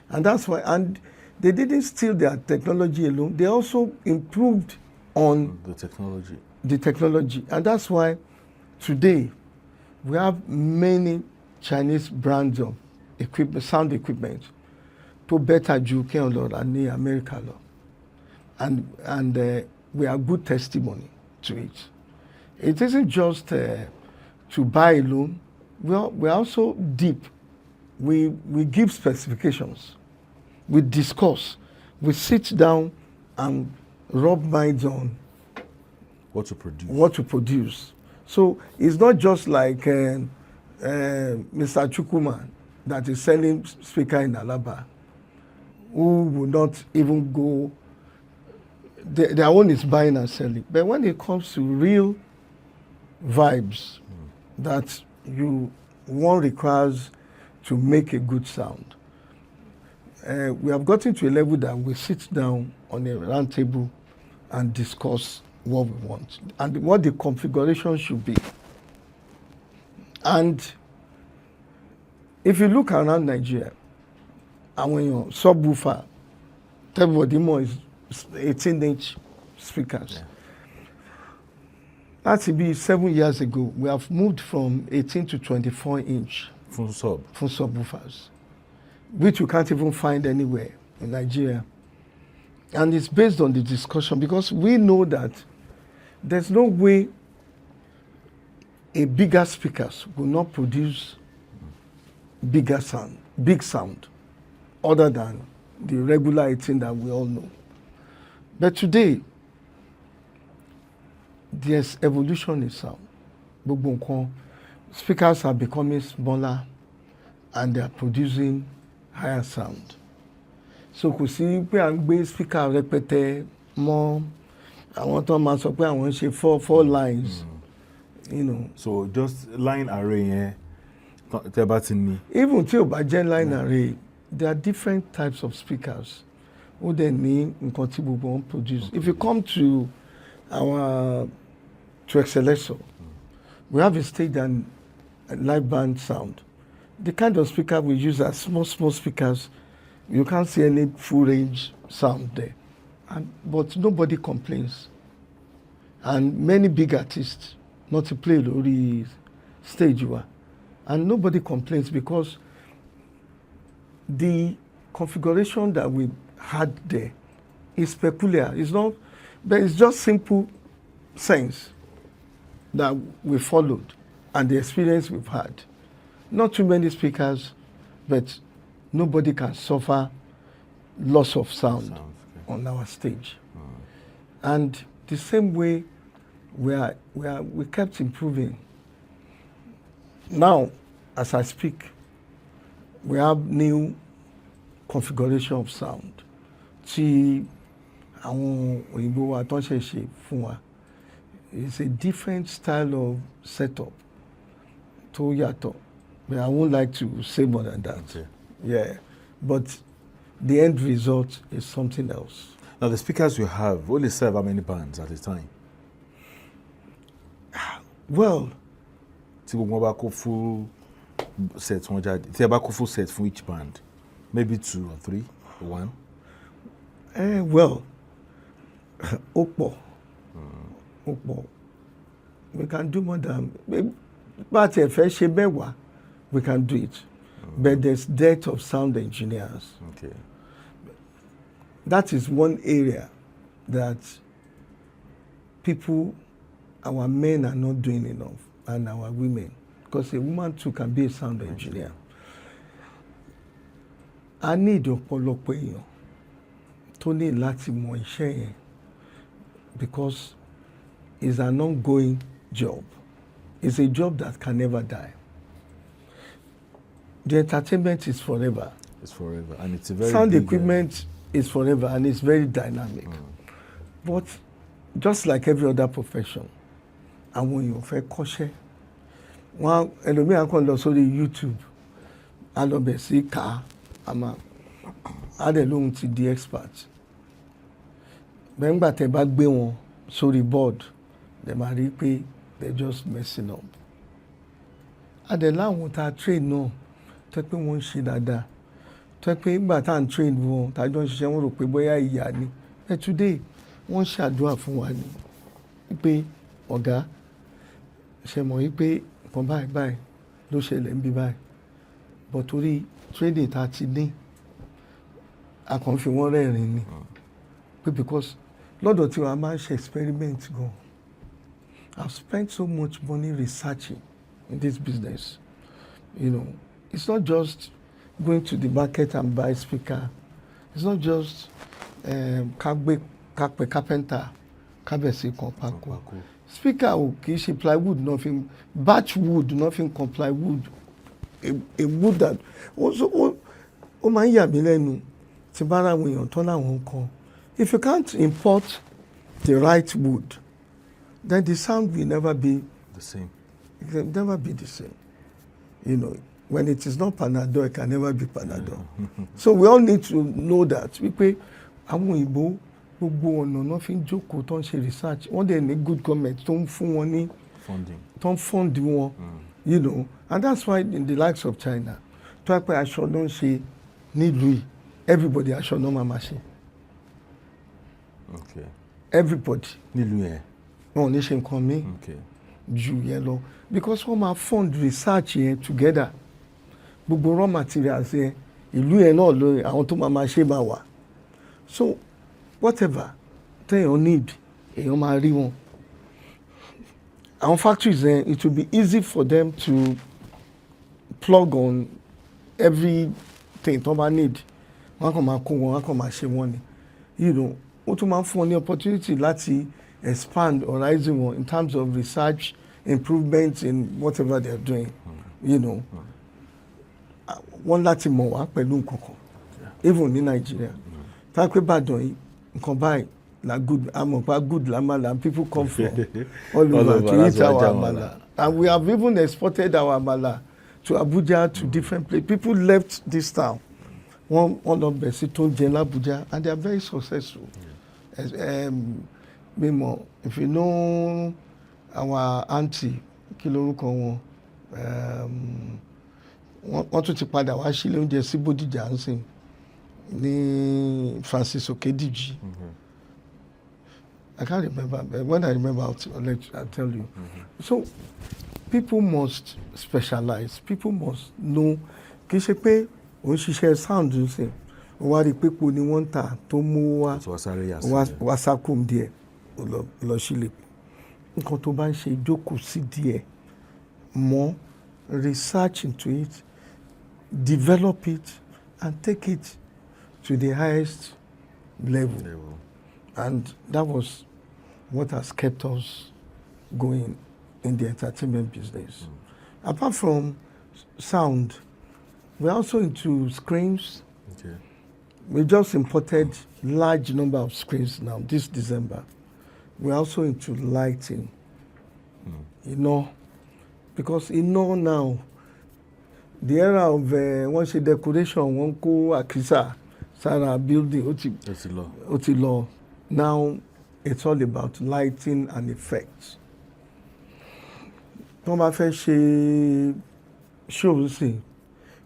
A: And that's why, and they didn't steal their technology alone, they also improved on the technology. And that's why today we have many Chinese brands of equipment, sound equipment, to better ju kéèyàn lọ rà ní America lọ. And we are good testimony to it. It isn't just to buy alone. We're also deep. We give specifications. We discuss. We sit down and rub minds on
B: what to produce.
A: So it's not just like Mr. Chukwuma that is selling speaker in Alaba, who will not even go. Their own is buying and selling. But when it comes to real vibes that one requires to make a good sound, we have gotten to a level that we sit down on a round table and discuss what we want and what the configuration should be. And if you look around Nigeria, and when your subwoofer, everybody more is 18-inch speakers. Yeah. That's be 7 years ago. We have moved from 18 to 24-inch
B: full
A: subwoofers, which you can't even find anywhere in Nigeria. And it's based on the discussion because we know that there's no way a bigger speakers will not produce big sound, other than the regular 18 that we all know. But today, there's evolution in sound. Gbogbo nǹkan, speakers are becoming smaller and they are producing higher sound. So kò sí pé à ń gbé speaker rẹpẹtẹ mọ́ àwọn tó máa sọ pé àwọn ń ṣe four lines. You know.
B: So just line array yẹn tẹ́ bá ti ní.
A: Even tí o bá jẹ́ line array, there are different types of speakers. Ó dẹ̀ ní nǹkan tí gbogbo wọn produce. If you come to our Excelessor, we have a stage and live band sound. The kind of speaker we use are small speakers. You can't see any full range sound there. But nobody complains. And many big artists not to play lórí stage wa. And nobody complains because the configuration that we had there is peculiar. It's not, but it's just simple sense that we followed and the experience we've had. Not too many speakers, but nobody can suffer loss of sound on our stage. And the same way we kept improving. Now, as I speak, we have new configuration of sound. Tí àwọn òyìnbó wa tó ń ṣe fún wa. It's a different style of setup tó yàtọ̀. But I won't like to say more than that.
B: Okay.
A: Yeah. But the end result is something else.
B: Now the speakers you have only serve how many bands at a time?
A: Well,
B: tí gbogbo wọn bá kó full set wọn jáde, tí ẹ bá kó full set fún each band, maybe 2 or 3 or 1?
A: Well, ó pọ̀. We can do more than, but if I ṣe mẹ́wàá, we can do it. But there's dearth of sound engineers.
B: Okay.
A: That is one area that people, our men are not doing enough, and our women, because a woman too can be a sound engineer. I need ọ̀pọ̀lọpọ̀ èèyàn tó ní láti mọ iṣẹ́ yẹn because it's an ongoing job. It's a job that can never die. The entertainment is forever.
B: It's forever, and it's a very
A: sound
B: big,
A: equipment is forever, and it's very dynamic. But just like every other profession, àwọn èèyàn fẹ́ kọ́ṣẹ́. Wọ́n ẹlòmíràn kàn lọ sórí YouTube, a lọ bẹ̀ sí ká àmà á dẹ̀ lóhun ti di expert. Bẹ́ẹ̀ ńgbà tẹ́ bá gbé wọn sórí board, they máa rí pé they're just messing up. A dẹ̀ láwọn tá a train náà tẹ́ pé wọ́n ń ṣe dáadáa. Tẹ́ pé ńgbà tá à ń train wọn, tá a jọ ń ṣiṣẹ́ wọn rò pé bóyá ìyá ni. But today, wọ́n ṣàdúrà fún wa ni pé ọ̀gá ṣe mọ̀ wípé nǹkan báyìí ló ṣẹlẹ̀ ń bí báyìí. But torí training tá a ti ní, a kàn fi wọ́n rẹ́rìn ni. Pé because lọ́dọ̀ tí wàá máa ń ṣe experiment gan. I've spent so much money researching in this business. You know, it's not just going to the market and buy speaker. It's not just kápẹ́ carpenter kábẹ̀sí kan pákó. Speaker ò kì í ṣe plywood nothing, batch wood nothing kan plywood, a wood that ó máa ń yà mí lẹ́nu tí bá ra àwọn èèyàn tán láwọn kan. If you can't import the right wood, then the sound will never be
B: the same.
A: It can never be the same. You know, when it is not Panadol, it can never be Panadol. So we all need to know that. Wípé àwọn òyìnbó gbogbo ọ̀nà náà fi ń jókòó tó ń ṣe research. Wọ́n dẹ̀ ní good government tó ń fún wọn ní
B: funding.
A: Tó ń fund wọn. You know, and that's why in the likes of China, tó yẹ pé aṣọ ló ń ṣe nílùú yìí, everybody aṣọ náà máa ṣe.
B: Okay.
A: Everybody.
B: Nílùú yẹn.
A: Wọn ò ní ṣe nǹkan míì.
B: Okay.
A: Ju yẹn lọ because wọ́n máa fund research yẹn together. Gbogbo raw materials yẹn ìlú yẹn náà lórí àwọn tó máa ṣe máa wà. So whatever téèyàn need èèyàn máa rí wọn. Àwọn factories yẹn it will be easy for them to plug on everything tó bá need. Wọ́n kàn máa kó wọn, wọ́n kàn máa ṣe wọ́n ni. You know, ó tún máa ń fún wọn ní opportunity láti expand horizon wọn in terms of research improvements in whatever they are doing, you know. Wọ́n láti mọ̀ wá pẹ̀lú nǹkan kan, even ní Nigeria. Tá a pé Ìbàdàn yìí, nǹkan báyìí la good, amọ̀pá good lamala, people come from all over to eat our amala. And we have even exported our amala to Abuja, to different places. People left this town. One of the Besito in Abuja, and they are very successful. Mimo, if you know our auntie, Kiloruko, wọ́n tún ti padà wá sílé oúnjẹ sí Bódìjà ń sìn ní Francis Okediji. I can't remember, but when I remember I'll tell you. So people must specialize, people must know. Kì í ṣe pé òun ṣiṣẹ́ sound ń sìn, wá rí pípò ni wọ́n ń tà tó mú wá sákòm díẹ̀ lọ sílé. Nǹkan tó bá ń ṣe jókòó sí díẹ̀, more research into it, develop it, and take it to the highest level. And that was what has kept us going in the entertainment business. Apart from sound, we're also into screens. Okay. We just imported large number of screens now this December. We're also into lighting. You know, because now, the era of once a decoration, one ko akisa, Sarah building, oti law. Now it's all about lighting and effects. Tó bá fẹ́ ṣe show sí,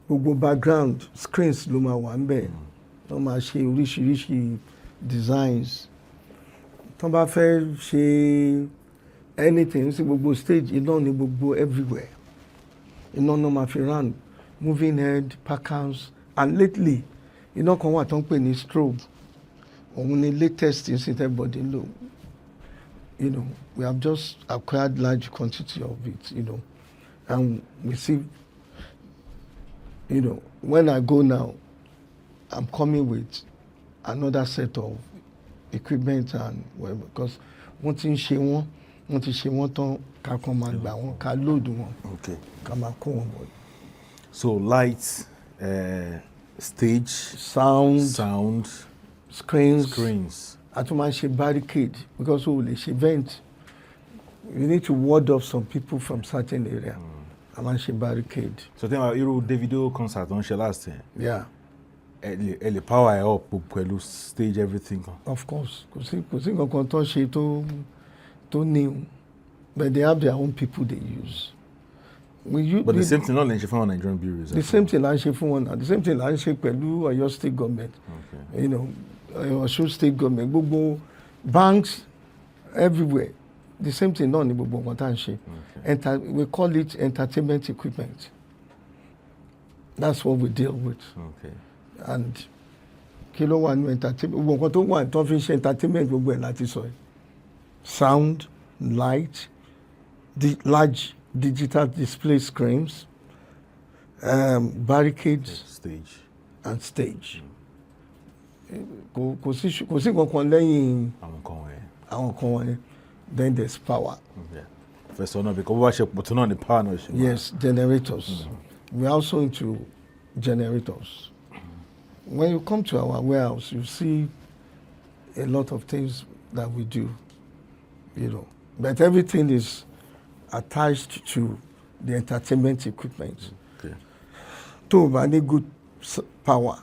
A: gbogbo background screens ló máa wà ńbẹ̀. Tó máa ṣe oríṣiríṣi designs. Tó bá fẹ́ ṣe anything sí gbogbo stage, iná ni gbogbo everywhere. Iná náà máa fi round, moving head, packers, and lately, iná kan wà tó ń pè ní strobe. Òun ni latest in everybody know. You know, we have just acquired large quantity of it, you know, and we see, you know, when I go now, I'm coming with another set of equipment and whatever, because wọ́n ti ṣe wọ́n tán ká kàn máa gbà wọ́n ká load wọn, ká máa kó wọn bọ̀.
B: So lights, stage, sound, screens.
A: A tún máa ṣe barricade because o lè ṣe vent. You need to ward off some people from certain area. A máa ṣe barricade.
B: So tell me, irú Davido concert on ṣe last time.
A: Yeah.
B: Ẹ lè power up pẹ̀lú stage everything.
A: Of course, kò sí nǹkan kan tó ṣe tó new, but they have their own people they use.
B: But the same thing not lè ṣe fún àwọn Nigerian bureaus.
A: The same thing là ń ṣe fún wọn. The same thing là ń ṣe pẹ̀lú Ọ̀yọ́ state government. Okay. You know, Ọ̀ṣun state government, gbogbo banks everywhere. The same thing náà ni gbogbo wọn tá à ń ṣe. We call it entertainment equipment. That's what we deal with. Okay. And kí ló wà ní entertainment, gbogbo nǹkan tó wà tó fi ń ṣe entertainment gbogbo ẹ̀ láti sọ yìí. Sound, light, large digital display screens, barricades, and stage. Kò sí kankan lẹ́yìn àwọn kan wọ̀nyẹn. Then there's power.
B: First one, because we should put on the power.
A: Yes, generators. We're also into generators. When you come to our warehouse, you see a lot of things that we do, you know. But everything is attached to the entertainment equipment. Okay. Tó bá ní good power,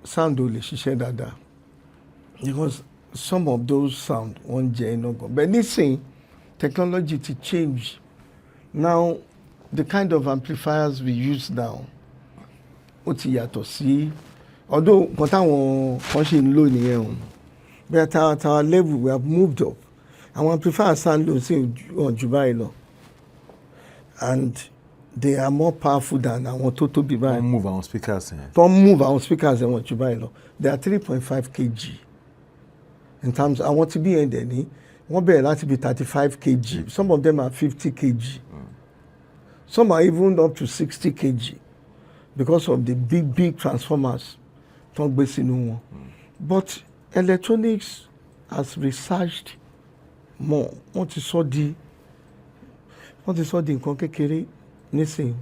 A: sound ò lè ṣiṣẹ́ dáadáa. Because some of those sound won't jẹ́ iná gan. But nísìnyí, technology to change. Now, the kind of amplifiers we use now, ó ti yàtọ̀ sí, although nǹkan táwọn kan ṣe ń lò nìyẹn o, but at our level we have moved up. Àwọn amplifiers sound lò sí jù báyìí lọ, and they are more powerful than àwọn tó tóbi báyìí.
B: Don't move our speakers.
A: Don't move our speakers wọn jù báyìí lọ. They are 3.5 kg. In terms, àwọn tí bí ẹ̀dẹ̀ ní, wọ́n bẹ̀rẹ̀ láti bí 35 kg. Some of them are 50 kg. Some are even up to 60 kg because of the big transformers tó ń gbé sínú wọn. But electronics has researched mọ̀ wọ́n ti sọ di nǹkan kékeré nísìnyí.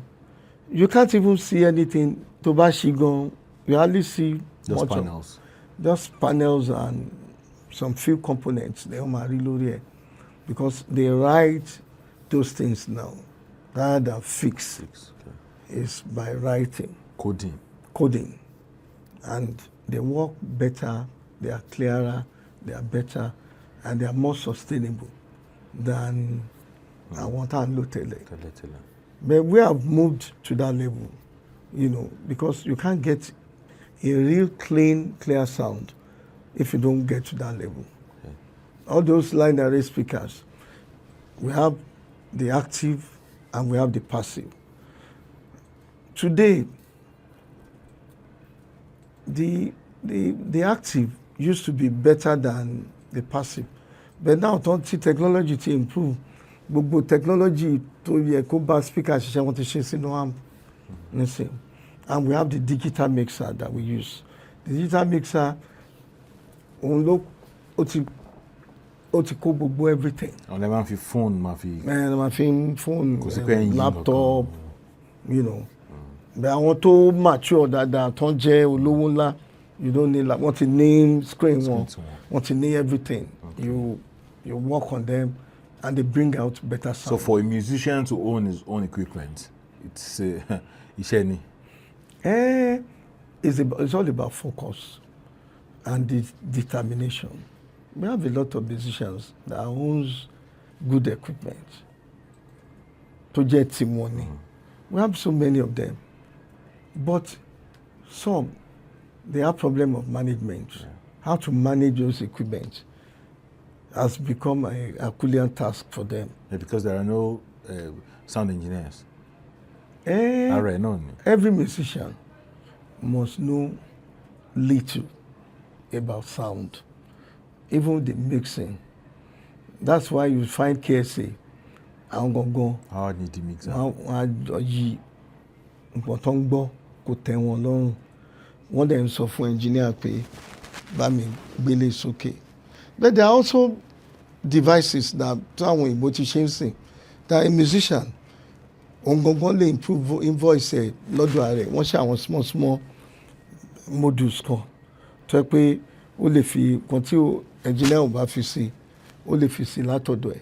A: You can't even see anything tó bá ṣí gan. You hardly see
B: Just
A: much
B: panels.
A: just panels and some few components they máa rí lórí ẹ̀, because they write those things now rather than fix.
B: Okay.
A: Is by writing, coding, and they work better, they are clearer, they are better, and they are more sustainable than àwọn tá à ń lò tẹ́lẹ̀. But we have moved to that level, because you can't get a real clear sound if you don't get to that level. Okay. All those line array speakers, we have the active and we have the passive. Today, the active used to be better than the passive, but now don't see technology to improve. Gbogbo technology tó yẹ kó bá speaker ṣiṣẹ́ wọ́n ti ṣe sínú amp nísìn, and we have the digital mixer that we use. The digital mixer òun ló ó ti kó gbogbo everything.
B: Àwọn ẹ̀ máa fi phone
A: phone, laptop, but àwọn tó mature dáadáa tó ń jẹ́ olówó ńlá, you don't need, like, wọ́n ti ní screen wọn, wọ́n ti ní everything. Okay. You work on them and they bring out better sound.
B: So for a musician to own his own equipment, it's iṣẹ́ ni.
A: It's all about focus and determination. We have a lot of musicians that owns good equipment tó jẹ́ tiwọn ni. We have so many of them, but some they have problem of management. Yeah. How to manage those equipment has become a Herculean task for them.
B: Yeah, because there are no sound engineers.
A: Every musician must know little about sound, even the mixing. That's why you find KSA. I'm going to go.
B: How need the mixer?
A: One day sọ fún engineer pé bá mi gbélé sókè. But there are also devices that táwọn òyìnbó ti ṣe ń sìn, that a musician òǹgangan lè improve invoice ẹ̀ lọ́dọ̀ ààrẹ. Wọ́n ṣe àwọn small modules kan tó yẹ pé ó lè fi kan tí engineer ò bá fi sí, ó lè fi sí látọ̀dọ̀ ẹ̀,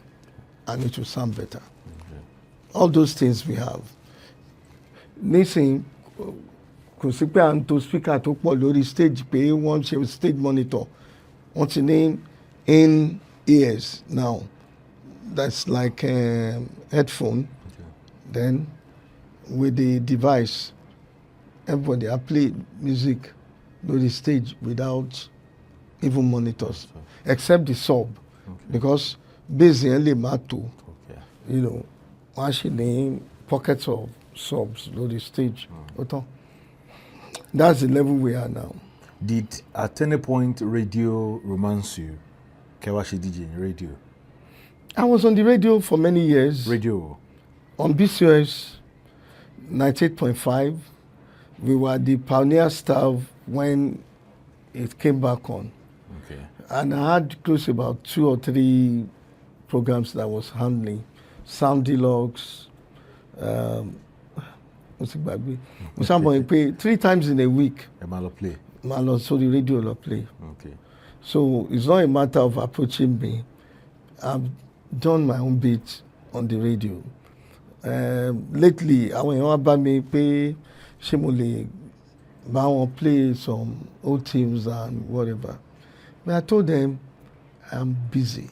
A: and it will sound better. Okay. All those things we have. Nísìnyí kò sí pé à ń to speaker tó pọ̀ lórí stage pé wọ́n ṣe stage monitor. Wọ́n ti ní in ears now. That's like a headphone. Okay. Then with the device, everybody I play music lórí stage without even monitors, okay, except the sub. Okay. Because bass yẹn lè má tó. Okay. Wọ́n á ṣe ní pockets of subs lórí stage. Okay. That's the level we are now.
B: Did at any point radio romance you? Kewashi DJ in radio?
A: I was on the radio for many years.
B: Radio?
A: On BCS 98.5. We were the pioneer staff when it came back on. Okay. And I had close to about 2 or 3 programs that I was handling. Sound Deluxe, pay 3 times in a week.
B: Play.
A: So the radio will play.
B: Okay.
A: So it's not a matter of approaching me. I've done my own bit on the radio. Lately, àwọn èèyàn wá bá mi pé ṣé mo lè bá wọn play some old tunes and whatever. But I told them I'm busy.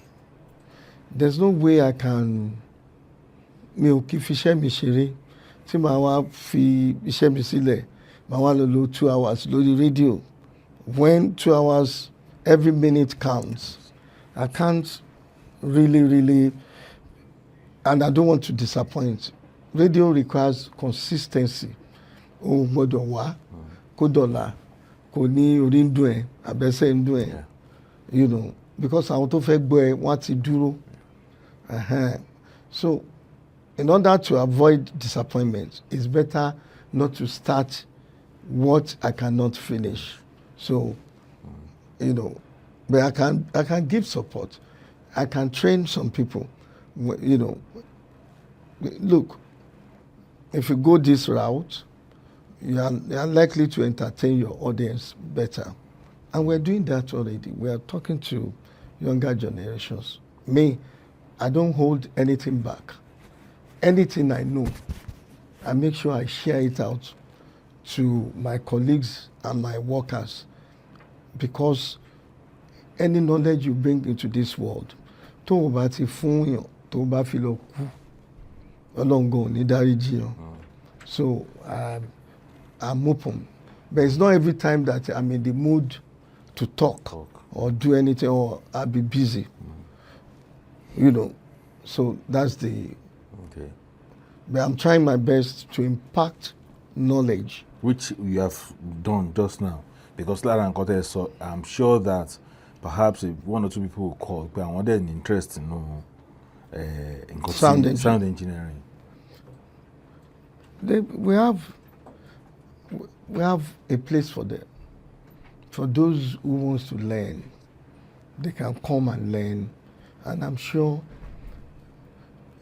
A: There's no way I can mi ò kí fi iṣẹ́ mi ṣeré. Tí màá wá fi iṣẹ́ mi sílẹ̀, màá wá lo 2 hours lórí radio. When 2 hours, every minute counts. I can't really, and I don't want to disappoint. Radio requires consistency. O gbọ́dọ̀ wá, kó dọ̀la, kò ní orí ń dùn ẹ́, àbẹ́sẹ̀ ń dùn ẹ́. Because àwọn tó fẹ́ gbọ́ ẹ, wọ́n ti dúró. So, in order to avoid disappointment, it's better not to start what I cannot finish. So, but I can give support. I can train some people. You know, look, if you go this route, you are likely to entertain your audience better. And we're doing that already. We are talking to younger generations. Me, I don't hold anything back. Anything I know, I make sure I share it out to my colleagues and my workers, because any knowledge you bring into this world, tó o bá ti fún yàn, tó o bá fi lọ kú, Ọlọ́run gan ò ní dáríjì yàn. So I'm open. But it's not every time that I'm in the mood to talk or do anything, or I'll be busy. You know, so that's the...
B: Okay.
A: But I'm trying my best to impact knowledge.
B: Which you have done just now. Because Lara and Kote, so I'm sure that perhaps if one or two people will call, but I want an interest in sound engineering.
A: We have a place for them. For those who wants to learn, they can come and learn. And I'm sure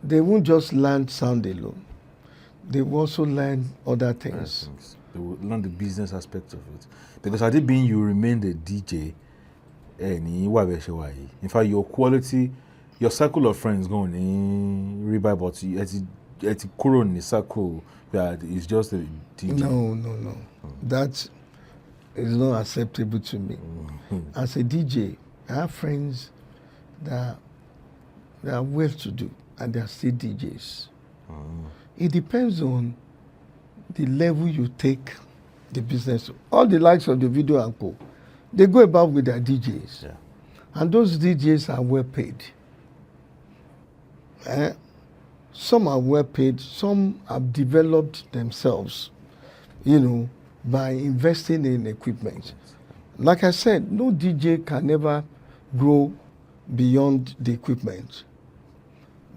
A: they won't just learn sound alone. They will also learn other things.
B: They will learn the business aspect of it. Because had it been you remained a DJ, in fact, your quality, your circle of friends going in rebuy, but it's in the circle that is just a DJ.
A: No. That is not acceptable to me. As a DJ, I have friends that are well to do and they are still DJs. It depends on the level you take the business. All the likes of the video and co, they go about with their DJs.
B: Yeah.
A: And those DJs are well paid. Some are well paid, some have developed themselves, by investing in equipment. Like I said, no DJ can ever grow beyond the equipment.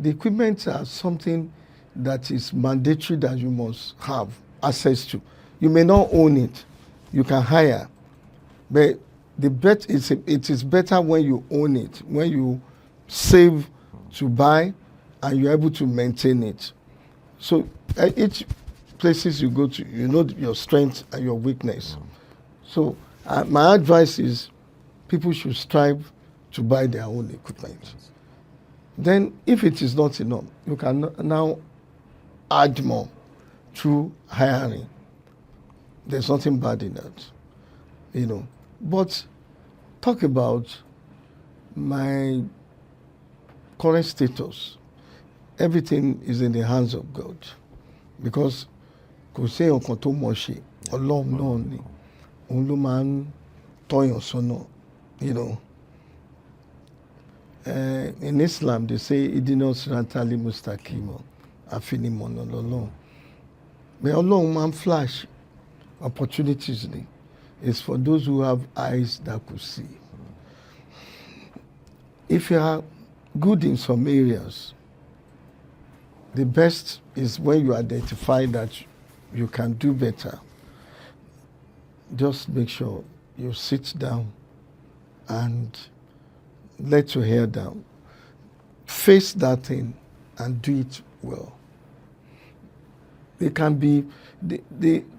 A: The equipment are something that is mandatory that you must have access to. You may not own it, you can hire, but it is better when you own it, when you save to buy and you're able to maintain it. So each places you go to, you know your strength and your weakness. So my advice is people should strive to buy their own equipment. Then if it is not enough, you can now add more through hiring. There's nothing bad in that, But talk about my current status. Everything is in the hands of God, because kò sí nǹkan tó mọ̀ ṣe, Ọlọ́run náà ni, òun ló máa ń tọ́yàn sọ́nà, In Islam, they say, Idina Sirantali Mustakimo, Afinimona Lolo. But Ọlọ́run máa ń flash opportunities ni. It's for those who have eyes that could see. If you are good in some areas, the best is when you identify that you can do better. Just make sure you sit down and let your hair down. Face that thing and do it well. It can be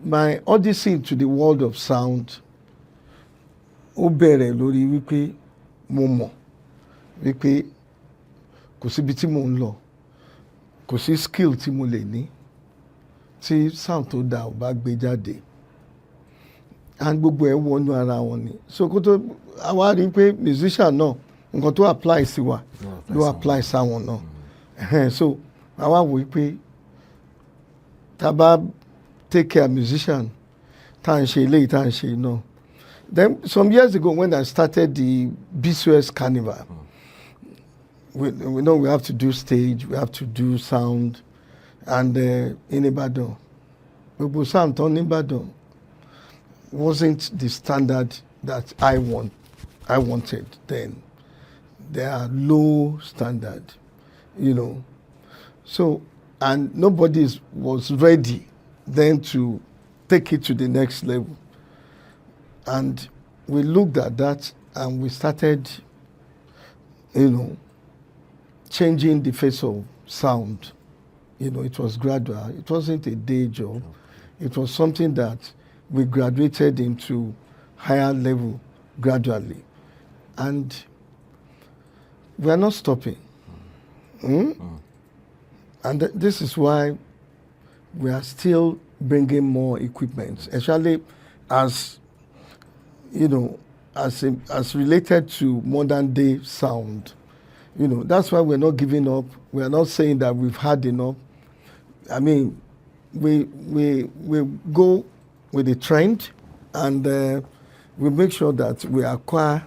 A: my odyssey into the world of sound. Ó bẹ̀rẹ̀ lórí wípé mo mọ̀ wípé kò síbi tí mo ń lọ, kò sí skill tí mo lè ní tí sound tó dáa ò bá gbé jáde. And gbogbo ẹ̀ wọnú ara wọn ni. So kó tó àwa rí pé musician náà nǹkan tó apply sí wa ló apply sáwọn náà. So àwa wò pé tá bá take care musician tá à ń ṣe eléyìí tá à ń ṣe náà. Then some years ago when I started the BCS Carnival, we know we have to do stage, we have to do sound, and in Ibadan, gbogbo sound tó ní Ibadan wasn't the standard that I wanted then. They are low standard, So, and nobody was ready then to take it to the next level. And we looked at that and we started, changing the face of sound. You know, it was gradual. It wasn't a day job. It was something that we graduated into higher level gradually. And we are not stopping. And this is why we are still bringing more equipment, especially as, you know, as related to modern day sound. You know, that's why we're not giving up. We're not saying that we've had enough. I mean, we go with the trend, and we make sure that we acquire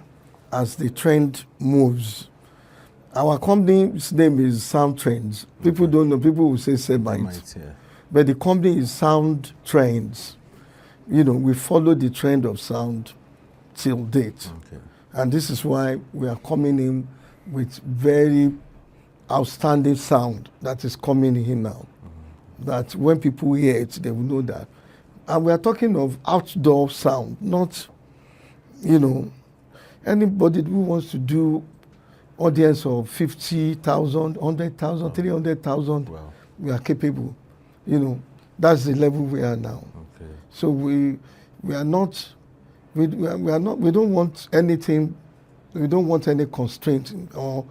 A: as the trend moves. Our company's name is Sound Trends. People don't know. People will say Semight.
B: Yeah.
A: But the company is Sound Trends. You know, we follow the trend of sound till date.
B: Okay.
A: And this is why we are coming in with very outstanding sound that is coming in now. That when people hear it, they will know that. And we are talking of outdoor sound, not, you know, anybody who wants to do audience of 50,000, 100,000, 300,000,
B: Wow.
A: we are capable. You know, that's the level we are now.
B: Okay.
A: So we are not, we don't want anything, we don't want any constraint or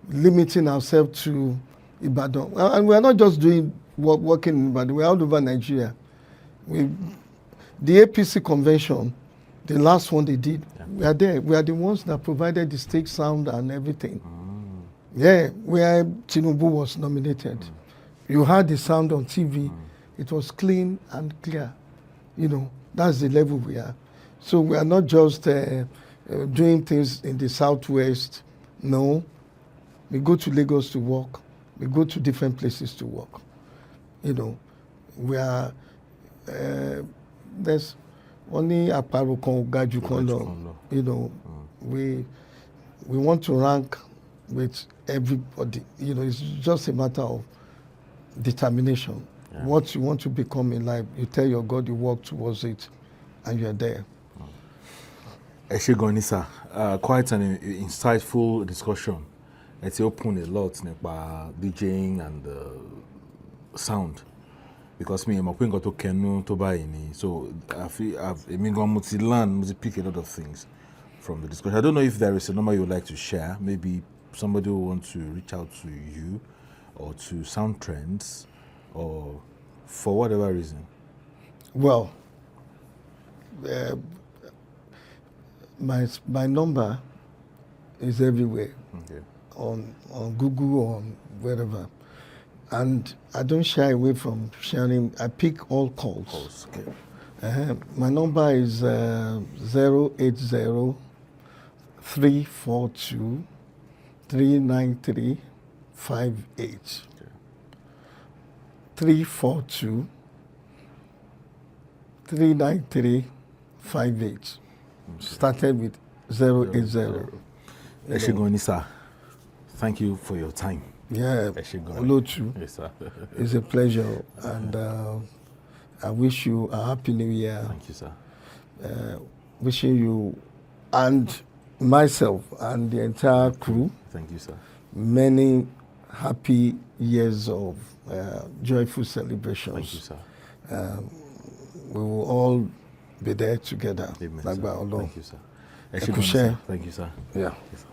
A: limiting ourselves to Ibadan. And we are not just doing working in Ibadan, we are all over Nigeria. The APC convention, the last one they did, we are there. We are the ones that provided the stage sound and everything. Yeah, where Tinubu was nominated. You heard the sound on TV. It was clean and clear. You know, that's the level we are. So we are not just doing things in the southwest. No, we go to Lagos to work. We go to different places to work. You know, we are, there's only Aparo kan Gaju kan lọ. You know, we want to rank with everybody. You know, it's just a matter of determination. Yeah. What you want to become in life, you tell your God, you work towards it, and you're there.
B: Ẹ ṣé gan ni sir, quite an insightful discussion. It's opened a lot nípa DJing and sound, because me, I'm putting to kenu to buy ni. So èmi gan mo ti learn, mo ti pick a lot of things from the discussion. I don't know if there is a number you would like to share. Maybe somebody will want to reach out to you or to Sound Trends, or for whatever reason.
A: Well, my number is everywhere.
B: Okay.
A: On Google or on wherever. And I don't shy away from sharing. I pick all calls. Okay. My number is 080 342 393 58. 342 393 58. Started with 080.
B: Ẹ ṣé gan ni sir. Thank you for your time.
A: Yeah, Olotu.
B: Yes, sir.
A: It's a pleasure, and I wish you a happy new year.
B: Thank you, sir.
A: Wishing you and myself and the entire crew.
B: Thank you, sir.
A: Many happy years of joyful celebrations.
B: Thank you, sir.
A: We will all be there together.
B: Amen,
A: Like
B: sir. Thank you, sir. Ẹ ṣé gan ni, sir. Thank you, sir.
A: Yeah.
B: Yes, sir.